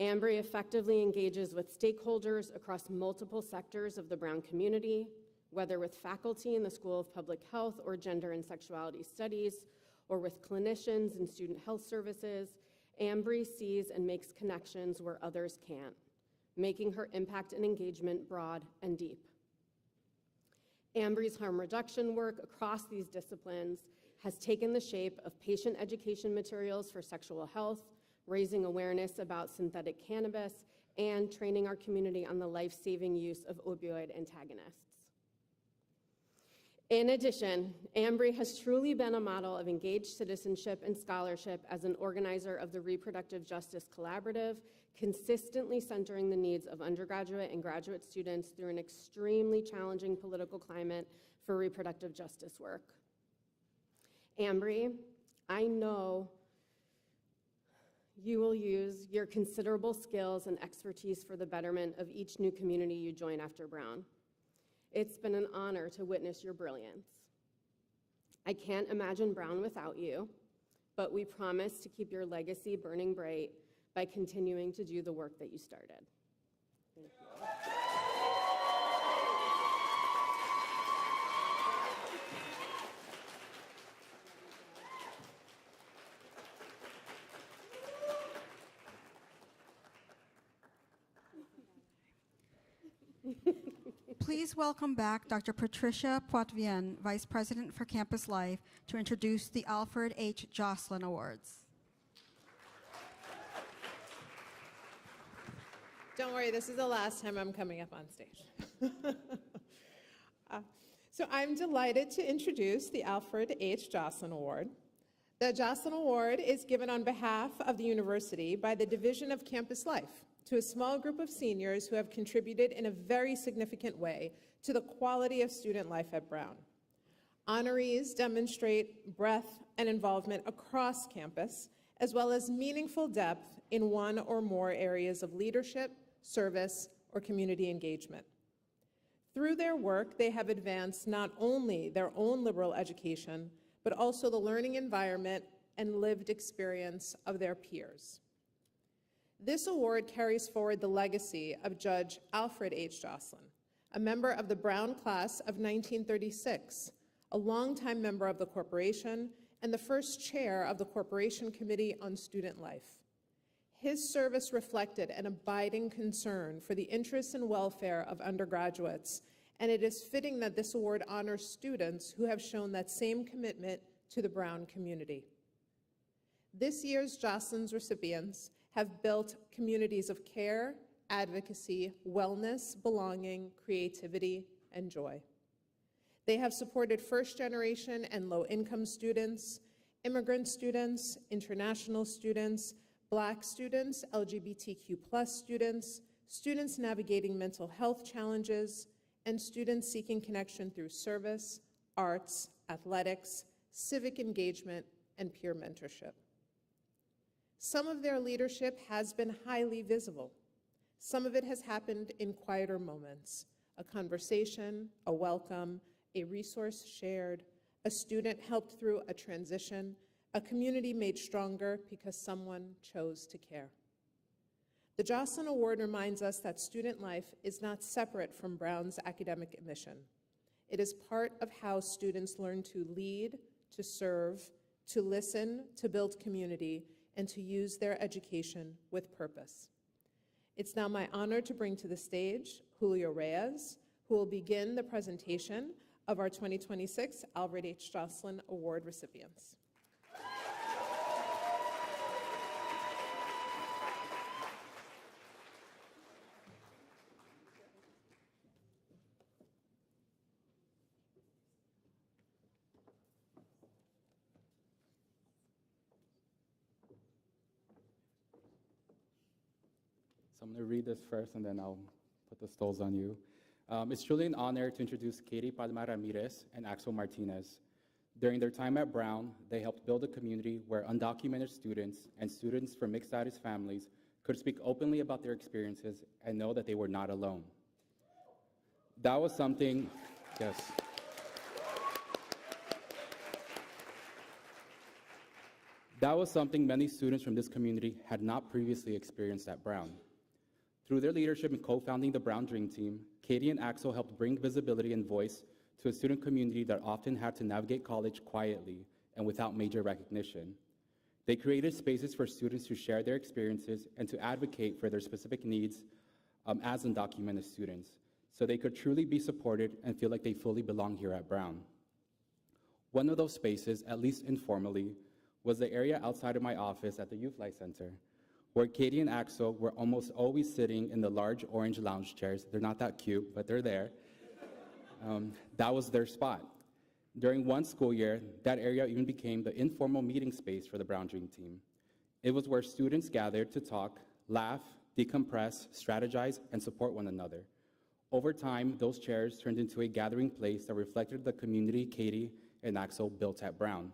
Ambry effectively engages with stakeholders across multiple sectors of the Brown community, whether with faculty in the School of Public Health or Gender and Sexuality Studies, or with clinicians in student health services. Ambry sees and makes connections where others can't, making her impact and engagement broad and deep. Ambry's harm reduction work across these disciplines has taken the shape of patient education materials for sexual health, raising awareness about synthetic cannabis, and training our community on the life-saving use of opioid antagonists. In addition, Ambry has truly been a model of engaged citizenship and scholarship as an organizer of the Reproductive Justice Collaborative, consistently centering the needs of undergraduate and graduate students through an extremely challenging political climate for reproductive justice work. Ambry, I know you will use your considerable skills and expertise for the betterment of each new community you join after Brown. It's been an honor to witness your brilliance. I can't imagine Brown without you, but we promise to keep your legacy burning bright by continuing to do the work that you started. Thank you. Please welcome back Dr. Patricia Poitevin, Vice President for Campus Life, to introduce the Alfred H. Joslin Awards. Don't worry, this is the last time I'm coming up on stage. So I'm delighted to introduce the Alfred H. Joslin Award. The Joslin Award is given on behalf of the university by the Division of Campus Life to a small group of seniors who have contributed in a very significant way to the quality of student life at Brown. Honorees demonstrate breadth and involvement across campus, as well as meaningful depth in one or more areas of leadership, service, or community engagement. Through their work, they have advanced not only their own liberal education, but also the learning environment and lived experience of their peers. This award carries forward the legacy of Judge Alfred H. Joslin, a member of the Brown class of 1936, a longtime member of the corporation, and the first chair of the Corporation Committee on Student Life. His service reflected an abiding concern for the interests and welfare of undergraduates, and it is fitting that this award honors students who have shown that same commitment to the Brown community. This year's Joslin's recipients have built communities of care, advocacy, wellness, belonging, creativity, and joy. They have supported first-generation and low-income students, immigrant students, international students, Black students, LGBTQ+ students, students navigating mental health challenges, and students seeking connection through service, arts, athletics, civic engagement, and peer mentorship. Some of their leadership has been highly visible. Some of it has happened in quieter moments: a conversation, a welcome, a resource shared, a student helped through a transition, a community made stronger because someone chose to care. The Joslin Award reminds us that student life is not separate from Brown's academic mission. It is part of how students learn to lead, to serve, to listen, to build community, and to use their education with purpose. It's now my honor to bring to the stage Julio Reyes, who will begin the presentation of our 2026 Alfred H. Joslin Award recipients. So I'm going to read this first, and then I'll put the stoles on you. It's truly an honor to introduce Katie Palma Ramirez and Axel Martinez. During their time at Brown, they helped build a community where undocumented students and students from mixed-status families could speak openly about their experiences and know that they were not alone. That was something, yes. That was something many students from this community had not previously experienced at Brown. Through their leadership in co-founding the Brown Dream Team, Katie and Axel helped bring visibility and voice to a student community that often had to navigate college quietly and without major recognition. They created spaces for students to share their experiences and to advocate for their specific needs as undocumented students, so they could truly be supported and feel like they fully belong here at Brown. One of those spaces, at least informally, was the area outside of my office at the Youth Life Center, where Katie and Axel were almost always sitting in the large orange lounge chairs. They're not that cute, but they're there. That was their spot. During one school year, that area even became the informal meeting space for the Brown Dream Team. It was where students gathered to talk, laugh, decompress, strategize, and support one another. Over time, those chairs turned into a gathering place that reflected the community Katie and Axel built at Brown.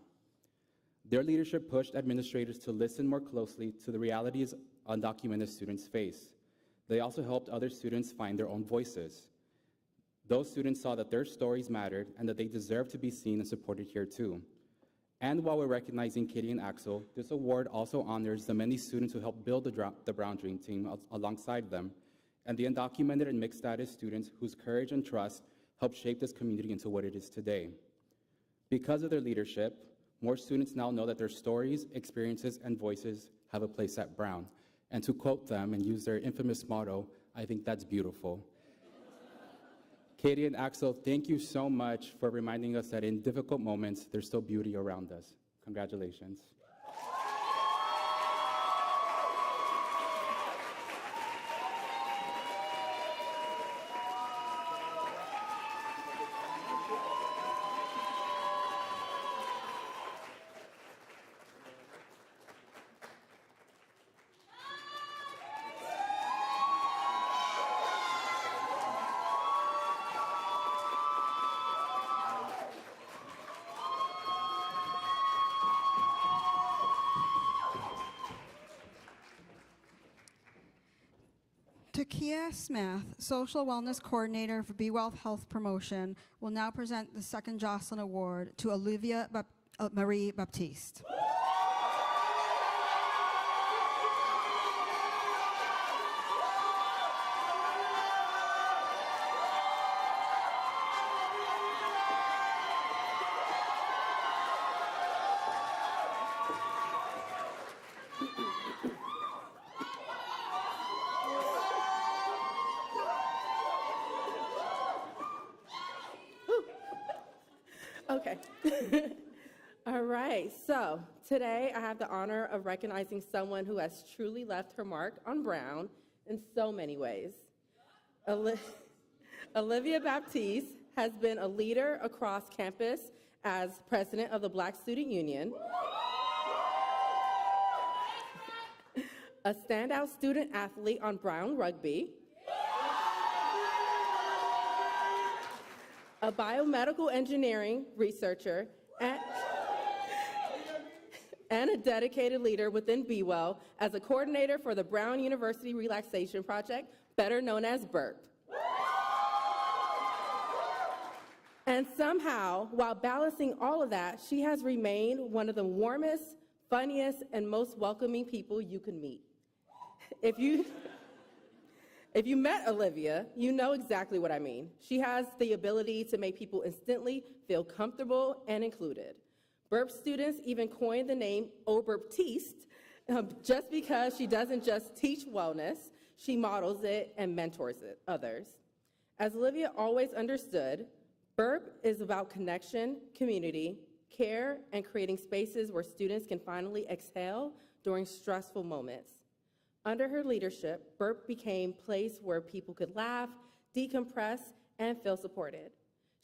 Their leadership pushed administrators to listen more closely to the realities undocumented students face. They also helped other students find their own voices. Those students saw that their stories mattered and that they deserved to be seen and supported here too. And while we're recognizing Katie and Axel, this award also honors the many students who helped build the Brown Dream Team alongside them, and the undocumented and mixed status students whose courage and trust helped shape this community into what it is today. Because of their leadership, more students now know that their stories, experiences, and voices have a place at Brown. And to quote them and use their infamous motto, I think that's beautiful. Katie and Axel, thank you so much for reminding us that in difficult moments, there's still beauty around us. Congratulations. Takia Smith, Social Wellness Coordinator for Be Wealth Health Promotion, will now present the second Jocelyn Award to Olivia Marie Baptiste. Okay. All right. So today I have the honor of recognizing someone who has truly left her mark on Brown in so many ways. Olivia Baptiste has been a leader across campus as president of the Black Student Union, a standout student athlete on Brown Rugby, a biomedical engineering researcher, and a dedicated leader within Be Well as a coordinator for the Brown University Relaxation Project, better known as BURP. And somehow, while balancing all of that, she has remained one of the warmest, funniest, and most welcoming people you could meet. If you met Olivia, you know exactly what I mean. She has the ability to make people instantly feel comfortable and included. BURP students even coined the name Oberptiste just because she doesn't just teach wellness, she models it and mentors others. As Olivia always understood, BURP is about connection, community, care, and creating spaces where students can finally exhale during stressful moments. Under her leadership, BURP became a place where people could laugh, decompress, and feel supported.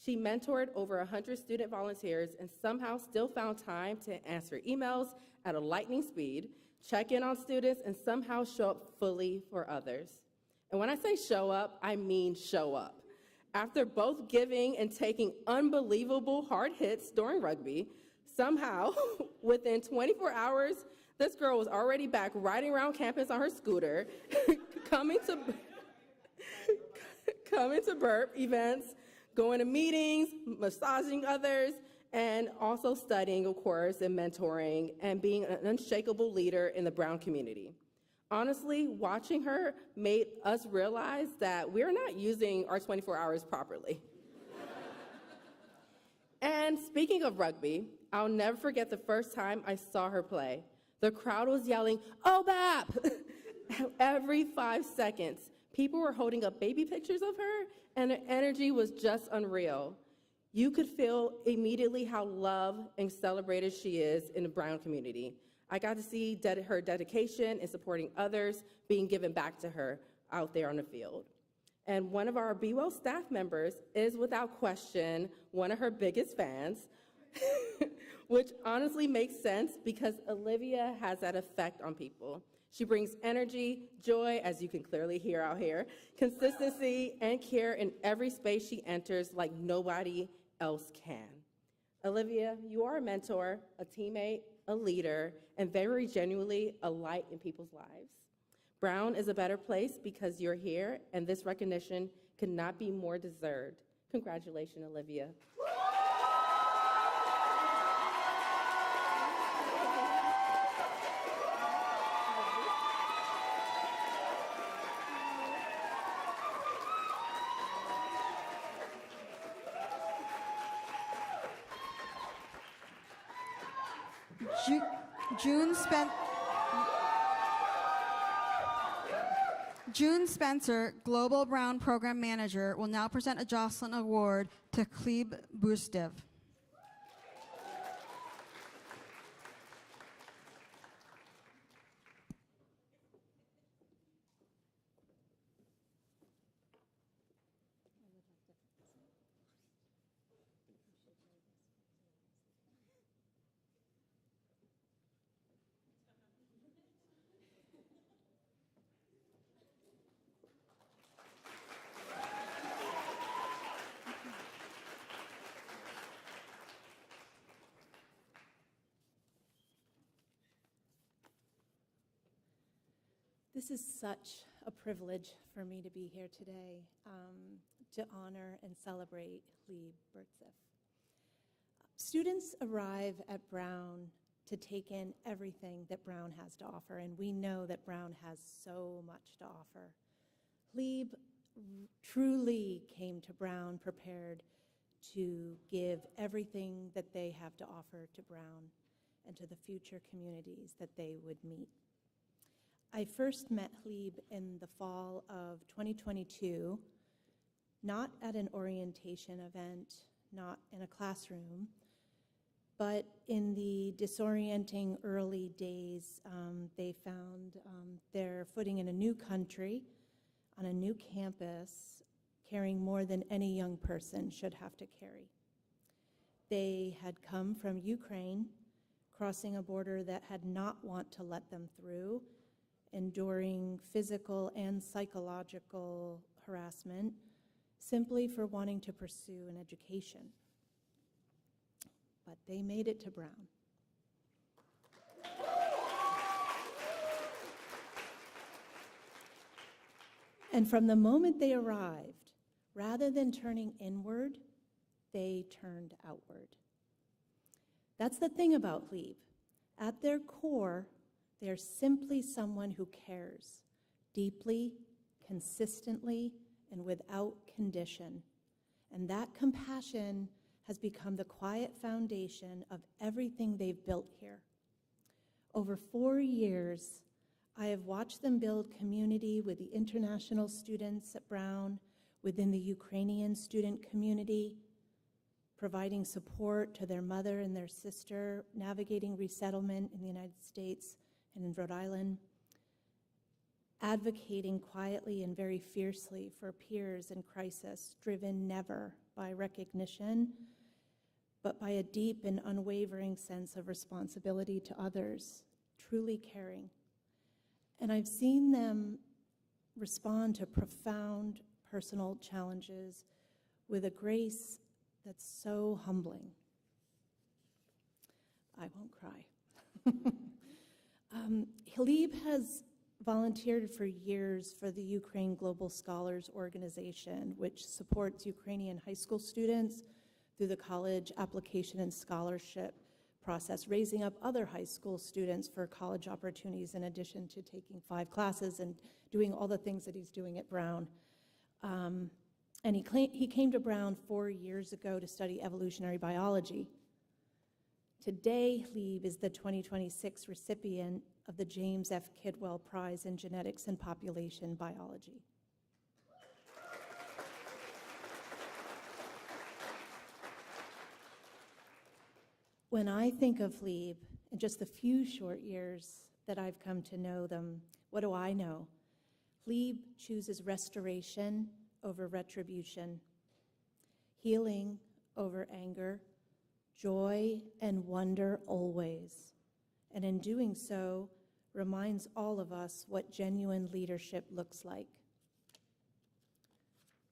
She mentored over 100 student volunteers and somehow still found time to answer emails at a lightning speed, check in on students, and somehow show up fully for others. And when I say show up, I mean show up. After both giving and taking unbelievable hard hits during rugby, somehow, within 24 hours, this girl was already back riding around campus on her scooter, coming to BURP events, going to meetings, massaging others, and also studying, of course, and mentoring, and being an unshakable leader in the Brown community. Honestly, watching her made us realize that we're not using our 24 hours properly. And speaking of rugby, I'll never forget the first time I saw her play. The crowd was yelling, "OBAP!" every 5 seconds. People were holding up baby pictures of her, and her energy was just unreal. You could feel immediately how loved and celebrated she is in the Brown community. I got to see her dedication in supporting others, being given back to her out there on the field. And one of our Be Well staff members is without question one of her biggest fans, which honestly makes sense because Olivia has that effect on people. She brings energy, joy, as you can clearly hear out here, consistency, and care in every space she enters like nobody else can. Olivia, you are a mentor, a teammate, a leader, and very genuinely a light in people's lives. Brown is a better place because you're here, and this recognition could not be more deserved. Congratulations, Olivia. June Spencer, Global Brown Program Manager, will now present a Jocelyn Award to Kleb Bustev. This is such a privilege for me to be here today to honor and celebrate Kleb Bustev. Students arrive at Brown to take in everything that Brown has to offer, and we know that Brown has so much to offer. Kleb truly came to Brown prepared to give everything that they have to offer to Brown and to the future communities that they would meet. I first met Kleb in the fall of 2022, not at an orientation event, not in a classroom, but in the disorienting early days. They found their footing in a new country, on a new campus, carrying more than any young person should have to carry. They had come from Ukraine, crossing a border that had not want to let them through, enduring physical and psychological harassment simply for wanting to pursue an education. But they made it to Brown. And from the moment they arrived, rather than turning inward, they turned outward. That's the thing about Kleb. At their core, they're simply someone who cares deeply, consistently, and without condition. And that compassion has become the quiet foundation of everything they've built here. Over 4 years, I have watched them build community with the international students at Brown, within the Ukrainian student community, providing support to their mother and their sister, navigating resettlement in the United States and in Rhode Island, advocating quietly and very fiercely for peers in crisis, driven never by recognition, but by a deep and unwavering sense of responsibility to others, truly caring. And I've seen them respond to profound personal challenges with a grace that's so humbling. I won't cry. Kleb has volunteered for years for the Ukraine Global Scholars Organization, which supports Ukrainian high school students through the college application and scholarship process, raising up other high school students for college opportunities in addition to taking 5 classes and doing all the things that he's doing at Brown. And he came to Brown 4 years ago to study evolutionary biology. Today, Kleb is the 2026 recipient of the James F. Kidwell Prize in Genetics and Population Biology. When I think of Kleb, in just the few short years that I've come to know them, what do I know? Kleb chooses restoration over retribution, healing over anger, joy and wonder always, and in doing so, reminds all of us what genuine leadership looks like.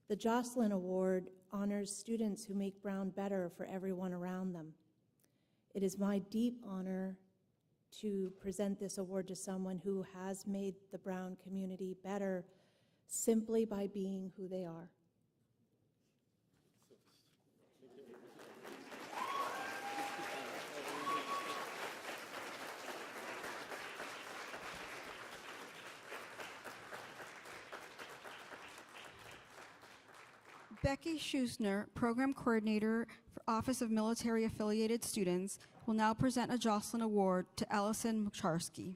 The Jocelyn Award honors students who make Brown better for everyone around them. It is my deep honor to present this award to someone who has made the Brown community better simply by being who they are. Becky Schusner, Program Coordinator for Office of Military Affiliated Students, will now present a Jocelyn Award to Allison Mucharski.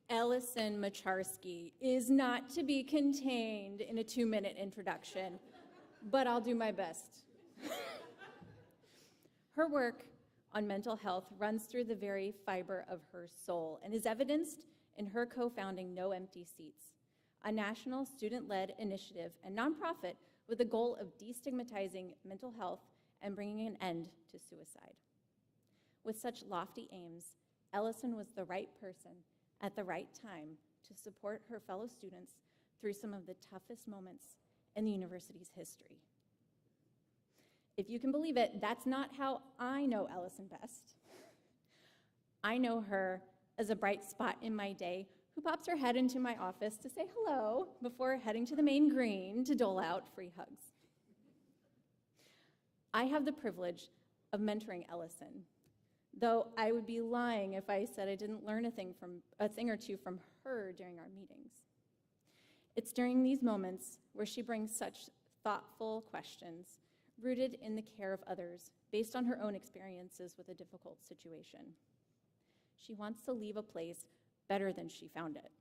Allison Mucharski is not to be contained in a 2-minute introduction, but I'll do my best. Her work on mental health runs through the very fiber of her soul and is evidenced in her co-founding No Empty Seats, a national student-led initiative and nonprofit with the goal of destigmatizing mental health and bringing an end to suicide. With such lofty aims, Ellison was the right person at the right time to support her fellow students through some of the toughest moments in the university's history. If you can believe it, that's not how I know Ellison best. I know her as a bright spot in my day who pops her head into my office to say hello before heading to the main green to dole out free hugs. I have the privilege of mentoring Ellison, though I would be lying if I said I didn't learn a thing or two from her during our meetings. It's during these moments where she brings such thoughtful questions rooted in the care of others based on her own experiences with a difficult situation. She wants to leave a place better than she found it.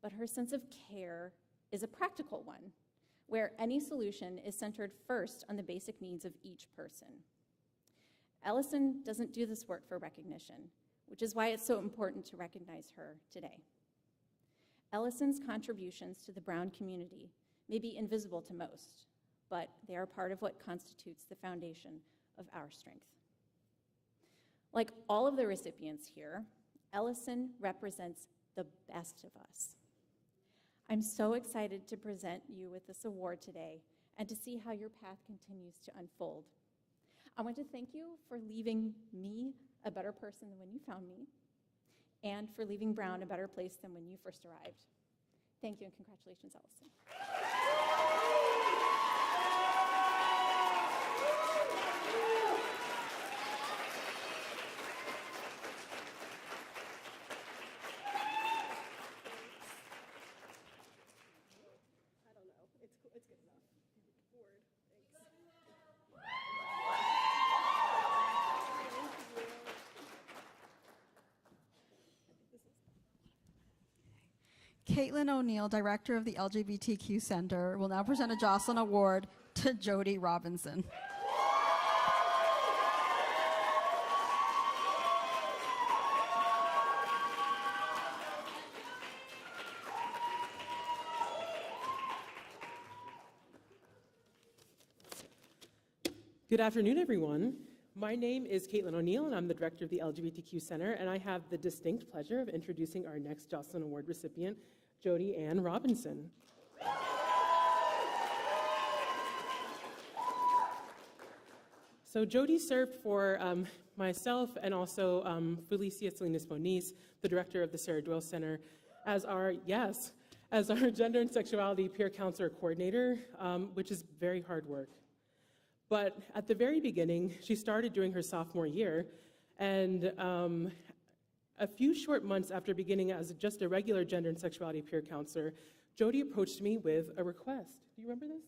But her sense of care is a practical one, where any solution is centered first on the basic needs of each person. Ellison doesn't do this work for recognition, which is why it's so important to recognize her today. Ellison's contributions to the Brown community may be invisible to most, but they are part of what constitutes the foundation of our strength. Like all of the recipients here, Ellison represents the best of us. I'm so excited to present you with this award today and to see how your path continues to unfold. I want to thank you for leaving me a better person than when you found me, and for leaving Brown a better place than when you first arrived. Thank you and congratulations, Ellison. Caitlin O'Neill, Director of the LGBTQ Center, will now present a Jocelyn Award to Jody Robinson. Good afternoon, everyone. My name is Caitlin O'Neill, and I'm the director of the LGBTQ Center, and I have the distinct pleasure of introducing our next Jocelyn Award recipient, Jody Ann Robinson. So Jody served for myself and also Felicia Salinas Moniz, the director of the Sarah Doyle Center, as our gender and sexuality peer counselor coordinator, which is very hard work. But at the very beginning, she started during her sophomore year, and a few short months after beginning as just a regular gender and sexuality peer counselor, Jody approached me with a request. Do you remember this?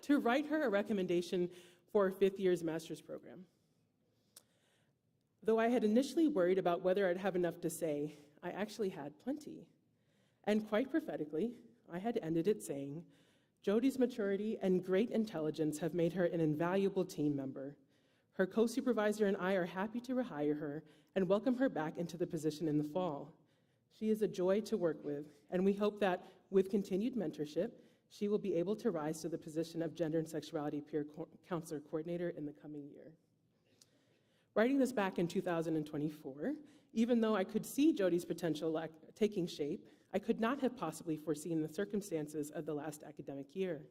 To write her a recommendation for a 5th year's master's program. Though I had initially worried about whether I'd have enough to say, I actually had plenty. And quite prophetically, I had ended it saying, Jody's maturity and great intelligence have made her an invaluable team member. Her co-supervisor and I are happy to rehire her and welcome her back into the position in the fall. She is a joy to work with, and we hope that with continued mentorship, she will be able to rise to the position of Gender and Sexuality Peer Counselor Coordinator in the coming year. Writing this back in 2024, even though I could see Jody's potential taking shape, I could not have possibly foreseen the circumstances of the last academic year.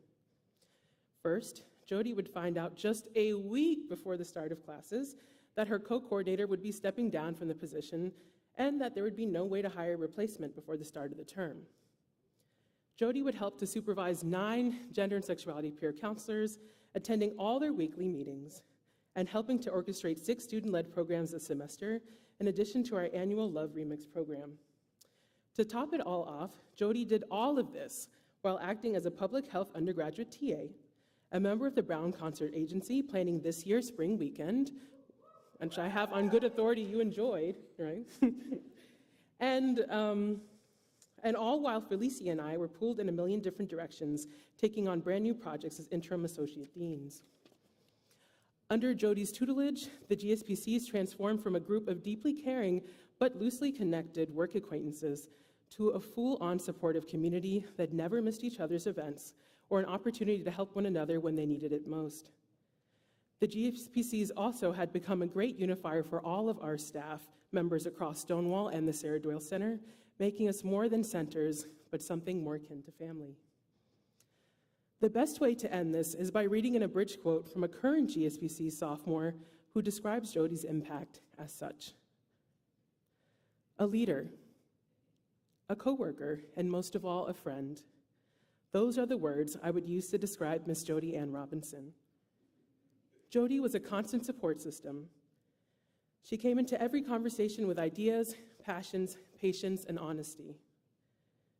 First, Jody would find out just a week before the start of classes that her co-coordinator would be stepping down from the position and that there would be no way to hire a replacement before the start of the term. Jody would help to supervise 9 gender and sexuality peer counselors, attending all their weekly meetings, and helping to orchestrate 6 student-led programs a semester, in addition to our annual Love Remix program. To top it all off, Jody did all of this while acting as a public health undergraduate TA, a member of the Brown Concert Agency planning this year's spring weekend, which I have on good authority you enjoyed, right? And all while Felicia and I were pulled in a million different directions, taking on brand new projects as interim associate deans. Under Jody's tutelage, the GSPCs transformed from a group of deeply caring but loosely connected work acquaintances to a full-on supportive community that never missed each other's events or an opportunity to help one another when they needed it most. The GSPCs also had become a great unifier for all of our staff members across Stonewall and the Sarah Doyle Center, making us more than centers, but something more akin to family. The best way to end this is by reading an abridged quote from a current GSPC sophomore who describes Jody's impact as such. A leader, a coworker, and most of all, a friend. Those are the words I would use to describe Miss Jody Ann Robinson. Jody was a constant support system. She came into every conversation with ideas, passions, patience, and honesty.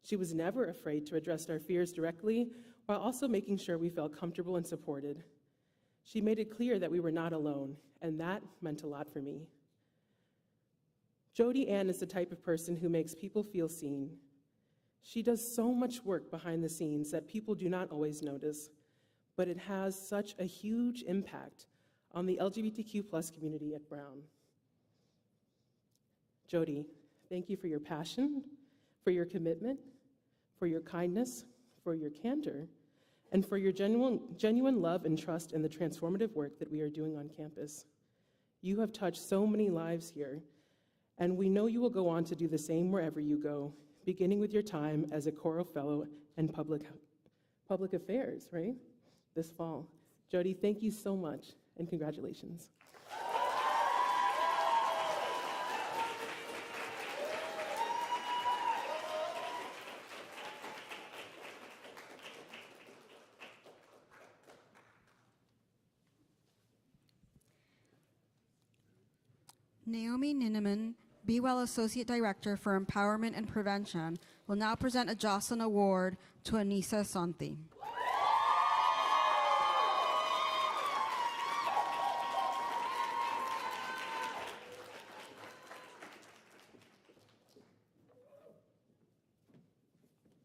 She was never afraid to address our fears directly, while also making sure we felt comfortable and supported. She made it clear that we were not alone, and that meant a lot for me. Jody Ann is the type of person who makes people feel seen. She does so much work behind the scenes that people do not always notice, but it has such a huge impact on the LGBTQ+ community at Brown. Jody, thank you for your passion, for your commitment, for your kindness, for your candor, and for your genuine love and trust in the transformative work that we are doing on campus. You have touched so many lives here, and we know you will go on to do the same wherever you go, beginning with your time as a choral fellow in public affairs, right? This fall. Jody, thank you so much, and congratulations. Naomi Ninneman, Be Well Associate Director for Empowerment and Prevention, will now present a Jocelyn Award to Anissa Santi.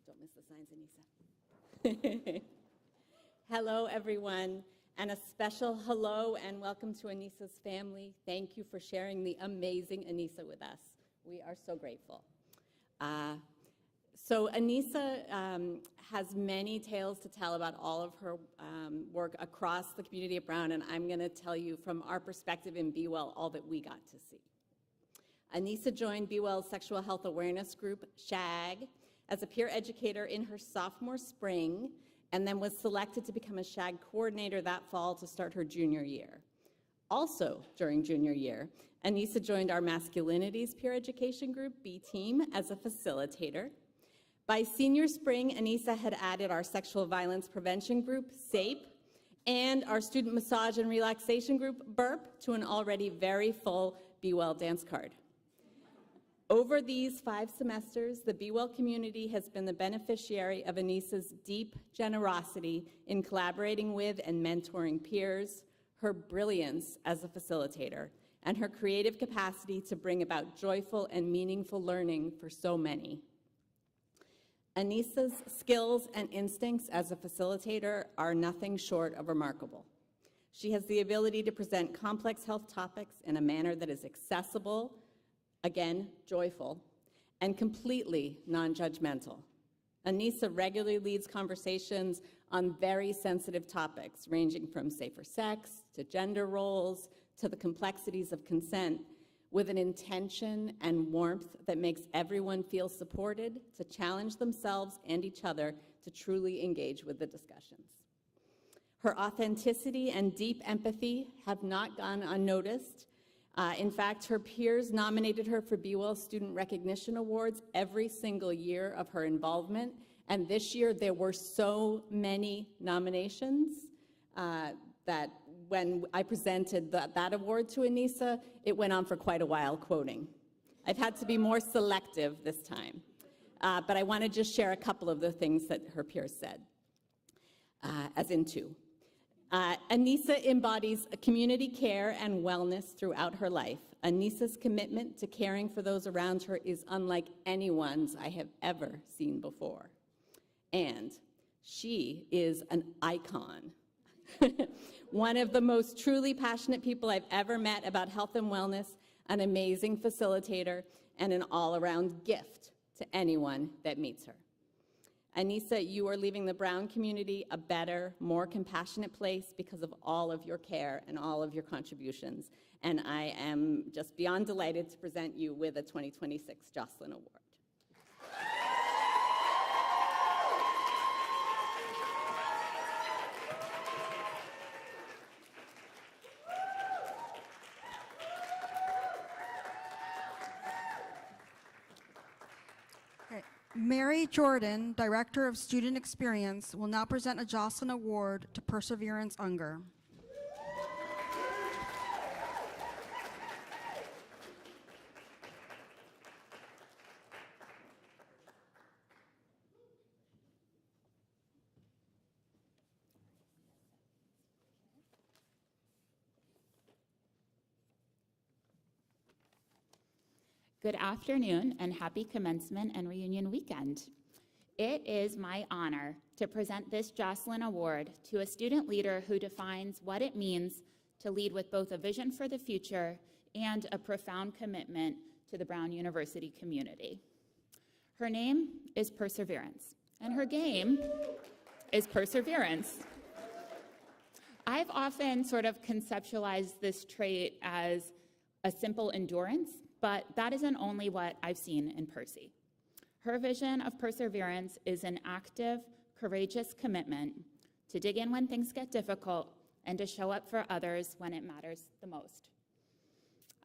Don't miss the signs, Anissa. Hello, everyone. And a special hello and welcome to Anissa's family. Thank you for sharing the amazing Anissa with us. We are so grateful. So Anissa has many tales to tell about all of her work across the community of Brown, and I'm going to tell you from our perspective in Be Well all that we got to see. Anissa joined Be Well's sexual health awareness group, SHAG, as a peer educator in her sophomore spring, and then was selected to become a SHAG coordinator that fall to start her junior year. Also during junior year, Anissa joined our masculinities peer education group, B-Team, as a facilitator. By senior spring, Anissa had added our sexual violence prevention group, SAPE, and our student massage and relaxation group, BURP, to an already very full Be Well dance card. Over these 5 semesters, the Be Well community has been the beneficiary of Anissa's deep generosity in collaborating with and mentoring peers, her brilliance as a facilitator, and her creative capacity to bring about joyful and meaningful learning for so many. Anissa's skills and instincts as a facilitator are nothing short of remarkable. She has the ability to present complex health topics in a manner that is accessible, again, joyful, and completely non-judgmental. Anissa regularly leads conversations on very sensitive topics, ranging from safer sex to gender roles to the complexities of consent, with an intention and warmth that makes everyone feel supported to challenge themselves and each other to truly engage with the discussions. Her authenticity and deep empathy have not gone unnoticed. In fact, her peers nominated her for Be Well Student Recognition Awards every single year of her involvement, and this year there were so many nominations that when I presented that award to Anissa, it went on for quite a while quoting. I've had to be more selective this time, but I want to just share a couple of the things that her peers said, as in two. Anissa embodies community care and wellness throughout her life. Anissa's commitment to caring for those around her is unlike anyone's I have ever seen before. And she is an icon. One of the most truly passionate people I've ever met about health and wellness, an amazing facilitator, and an all-around gift to anyone that meets her. Anissa, you are leaving the Brown community a better, more compassionate place because of all of your care and all of your contributions. And I am just beyond delighted to present you with a 2026 Jocelyn Award. Mary Jordan, Director of Student Experience, will now present a Jocelyn Award to Perseverance Unger. Good afternoon and happy commencement and reunion weekend. It is my honor to present this Jocelyn Award to a student leader who defines what it means to lead with both a vision for the future and a profound commitment to the Brown University community. Her name is Perseverance, and her game is Perseverance. I've often sort of conceptualized this trait as a simple endurance, but that isn't only what I've seen in Percy. Her vision of perseverance is an active, courageous commitment to dig in when things get difficult and to show up for others when it matters the most.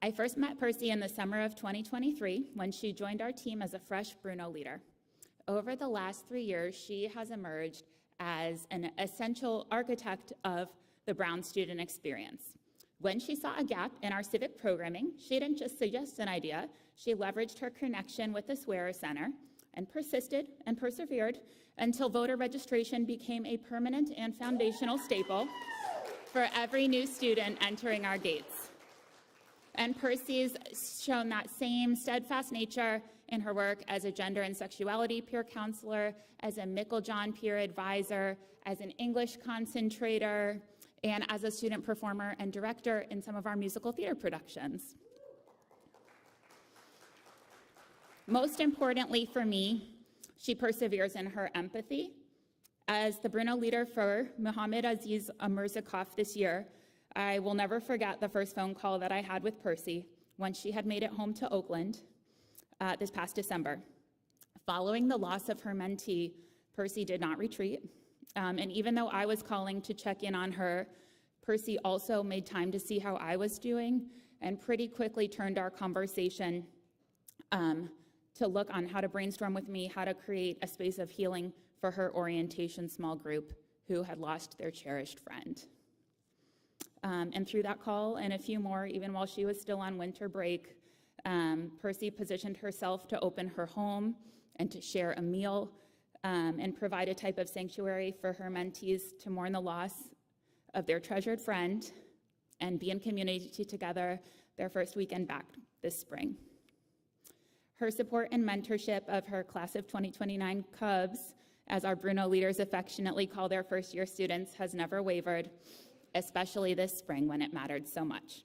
I first met Percy in the summer of 2023 when she joined our team as a fresh Bruno leader. Over the last 3 years, she has emerged as an essential architect of the Brown student experience. When she saw a gap in our civic programming, she didn't just suggest an idea, she leveraged her connection with the Swearer Center and persisted and persevered until voter registration became a permanent and foundational staple for every new student entering our gates. And Percy's shown that same steadfast nature in her work as a gender and sexuality peer counselor, as a Meiklejohn peer advisor, as an English concentrator, and as a student performer and director in some of our musical theater productions. Most importantly for me, she perseveres in her empathy. As the Bruno leader for Muhammad Aziz Amirzakov this year, I will never forget the first phone call that I had with Percy when she had made it home to Oakland this past December. Following the loss of her mentee, Percy did not retreat. And even though I was calling to check in on her, Percy also made time to see how I was doing and pretty quickly turned our conversation to look on how to brainstorm with me, how to create a space of healing for her orientation small group who had lost their cherished friend. And through that call and a few more, even while she was still on winter break, Percy positioned herself to open her home and to share a meal and provide a type of sanctuary for her mentees to mourn the loss of their treasured friend and be in community together their first weekend back this spring. Her support and mentorship of her class of 2029 Cubs, as our Bruno leaders affectionately call their first-year students, has never wavered, especially this spring when it mattered so much.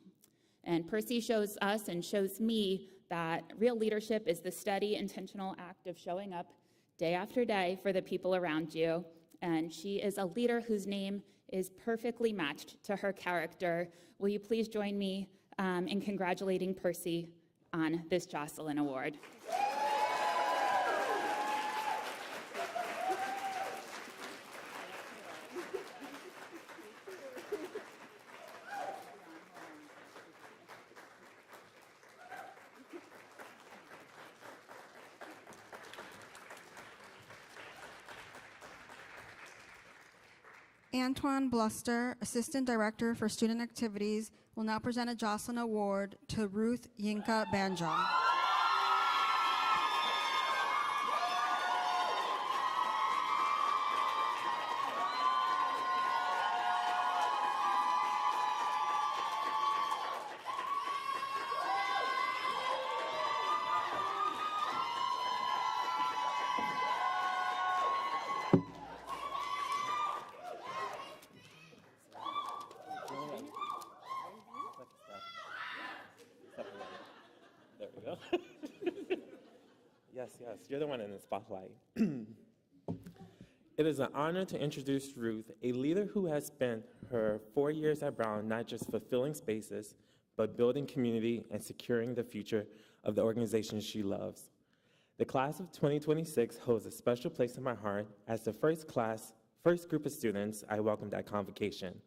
And Percy shows us and shows me that real leadership is the steady, intentional act of showing up day after day for the people around you. And she is a leader whose name is perfectly matched to her character. Will you please join me in congratulating Percy on this Jocelyn Award? Antoine Bluster, Assistant Director for Student Activities, will now present a Jocelyn Award to Ruth Yinka Banjong. There we go. Yes, you're the one in the spotlight. It is an honor to introduce Ruth, a leader who has spent her 4 years at Brown not just fulfilling spaces, but building community and securing the future of the organization she loves. The class of 2026 holds a special place in my heart as the first group of students I welcomed at convocation.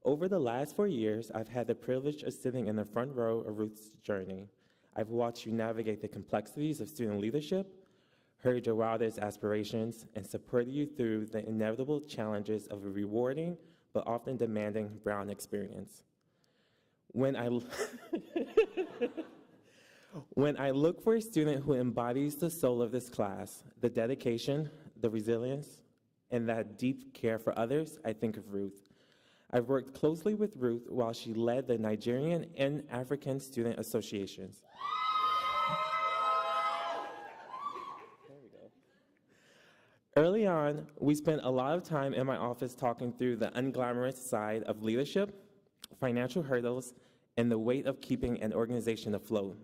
Over the last 4 years, I've had the privilege of sitting in the front row of Ruth's journey. I've watched you navigate the complexities of student leadership, heard your wildest aspirations, and supported you through the inevitable challenges of a rewarding but often demanding Brown experience. When I look for a student who embodies the soul of this class, the dedication, the resilience, and that deep care for others, I think of Ruth. I've worked closely with Ruth while she led the Nigerian and African Student Associations. There we go. Early on, we spent a lot of time in my office talking through the unglamorous side of leadership, financial hurdles, and the weight of keeping an organization afloat.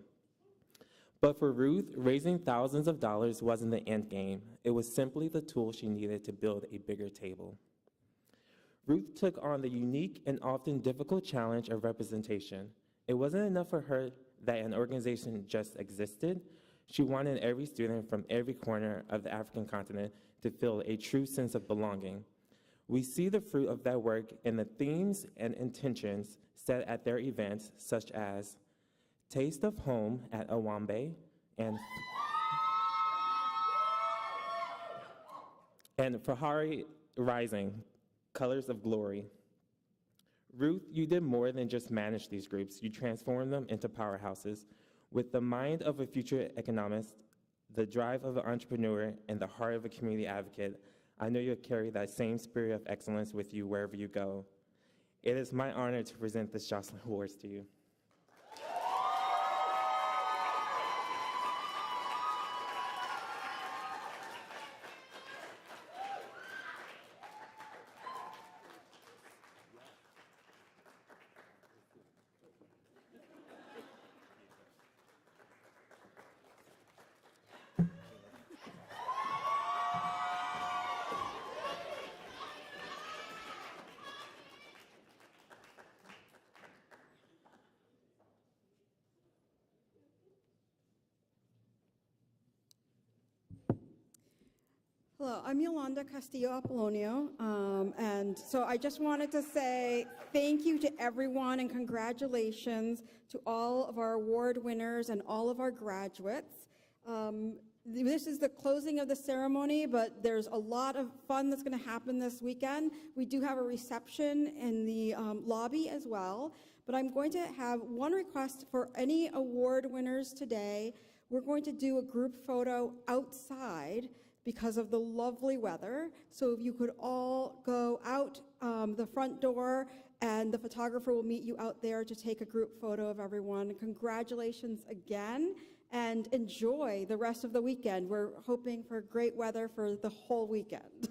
But for Ruth, raising thousands of dollars wasn't the end game. It was simply the tool she needed to build a bigger table. Ruth took on the unique and often difficult challenge of representation. It wasn't enough for her that an organization just existed. She wanted every student from every corner of the African continent to feel a true sense of belonging. We see the fruit of that work in the themes and intentions set at their events, such as Taste of Home at Awambe and Fahari Rising, Colors of Glory. Ruth, you did more than just manage these groups. You transformed them into powerhouses. With the mind of a future economist, the drive of an entrepreneur, and the heart of a community advocate, I know you'll carry that same spirit of excellence with you wherever you go. It is my honor to present this Jocelyn Awards to you. Hello, I'm Yolanda Castillo Apollonio, and so I just wanted to say thank you to everyone and congratulations to all of our award winners and all of our graduates. This is the closing of the ceremony, but there's a lot of fun that's going to happen this weekend. We do have a reception in the lobby as well, but I'm going to have one request for any award winners today. We're going to do a group photo outside because of the lovely weather. So if you could all go out the front door and the photographer will meet you out there to take a group photo of everyone. Congratulations again, and enjoy the rest of the weekend. We're hoping for great weather for the whole weekend.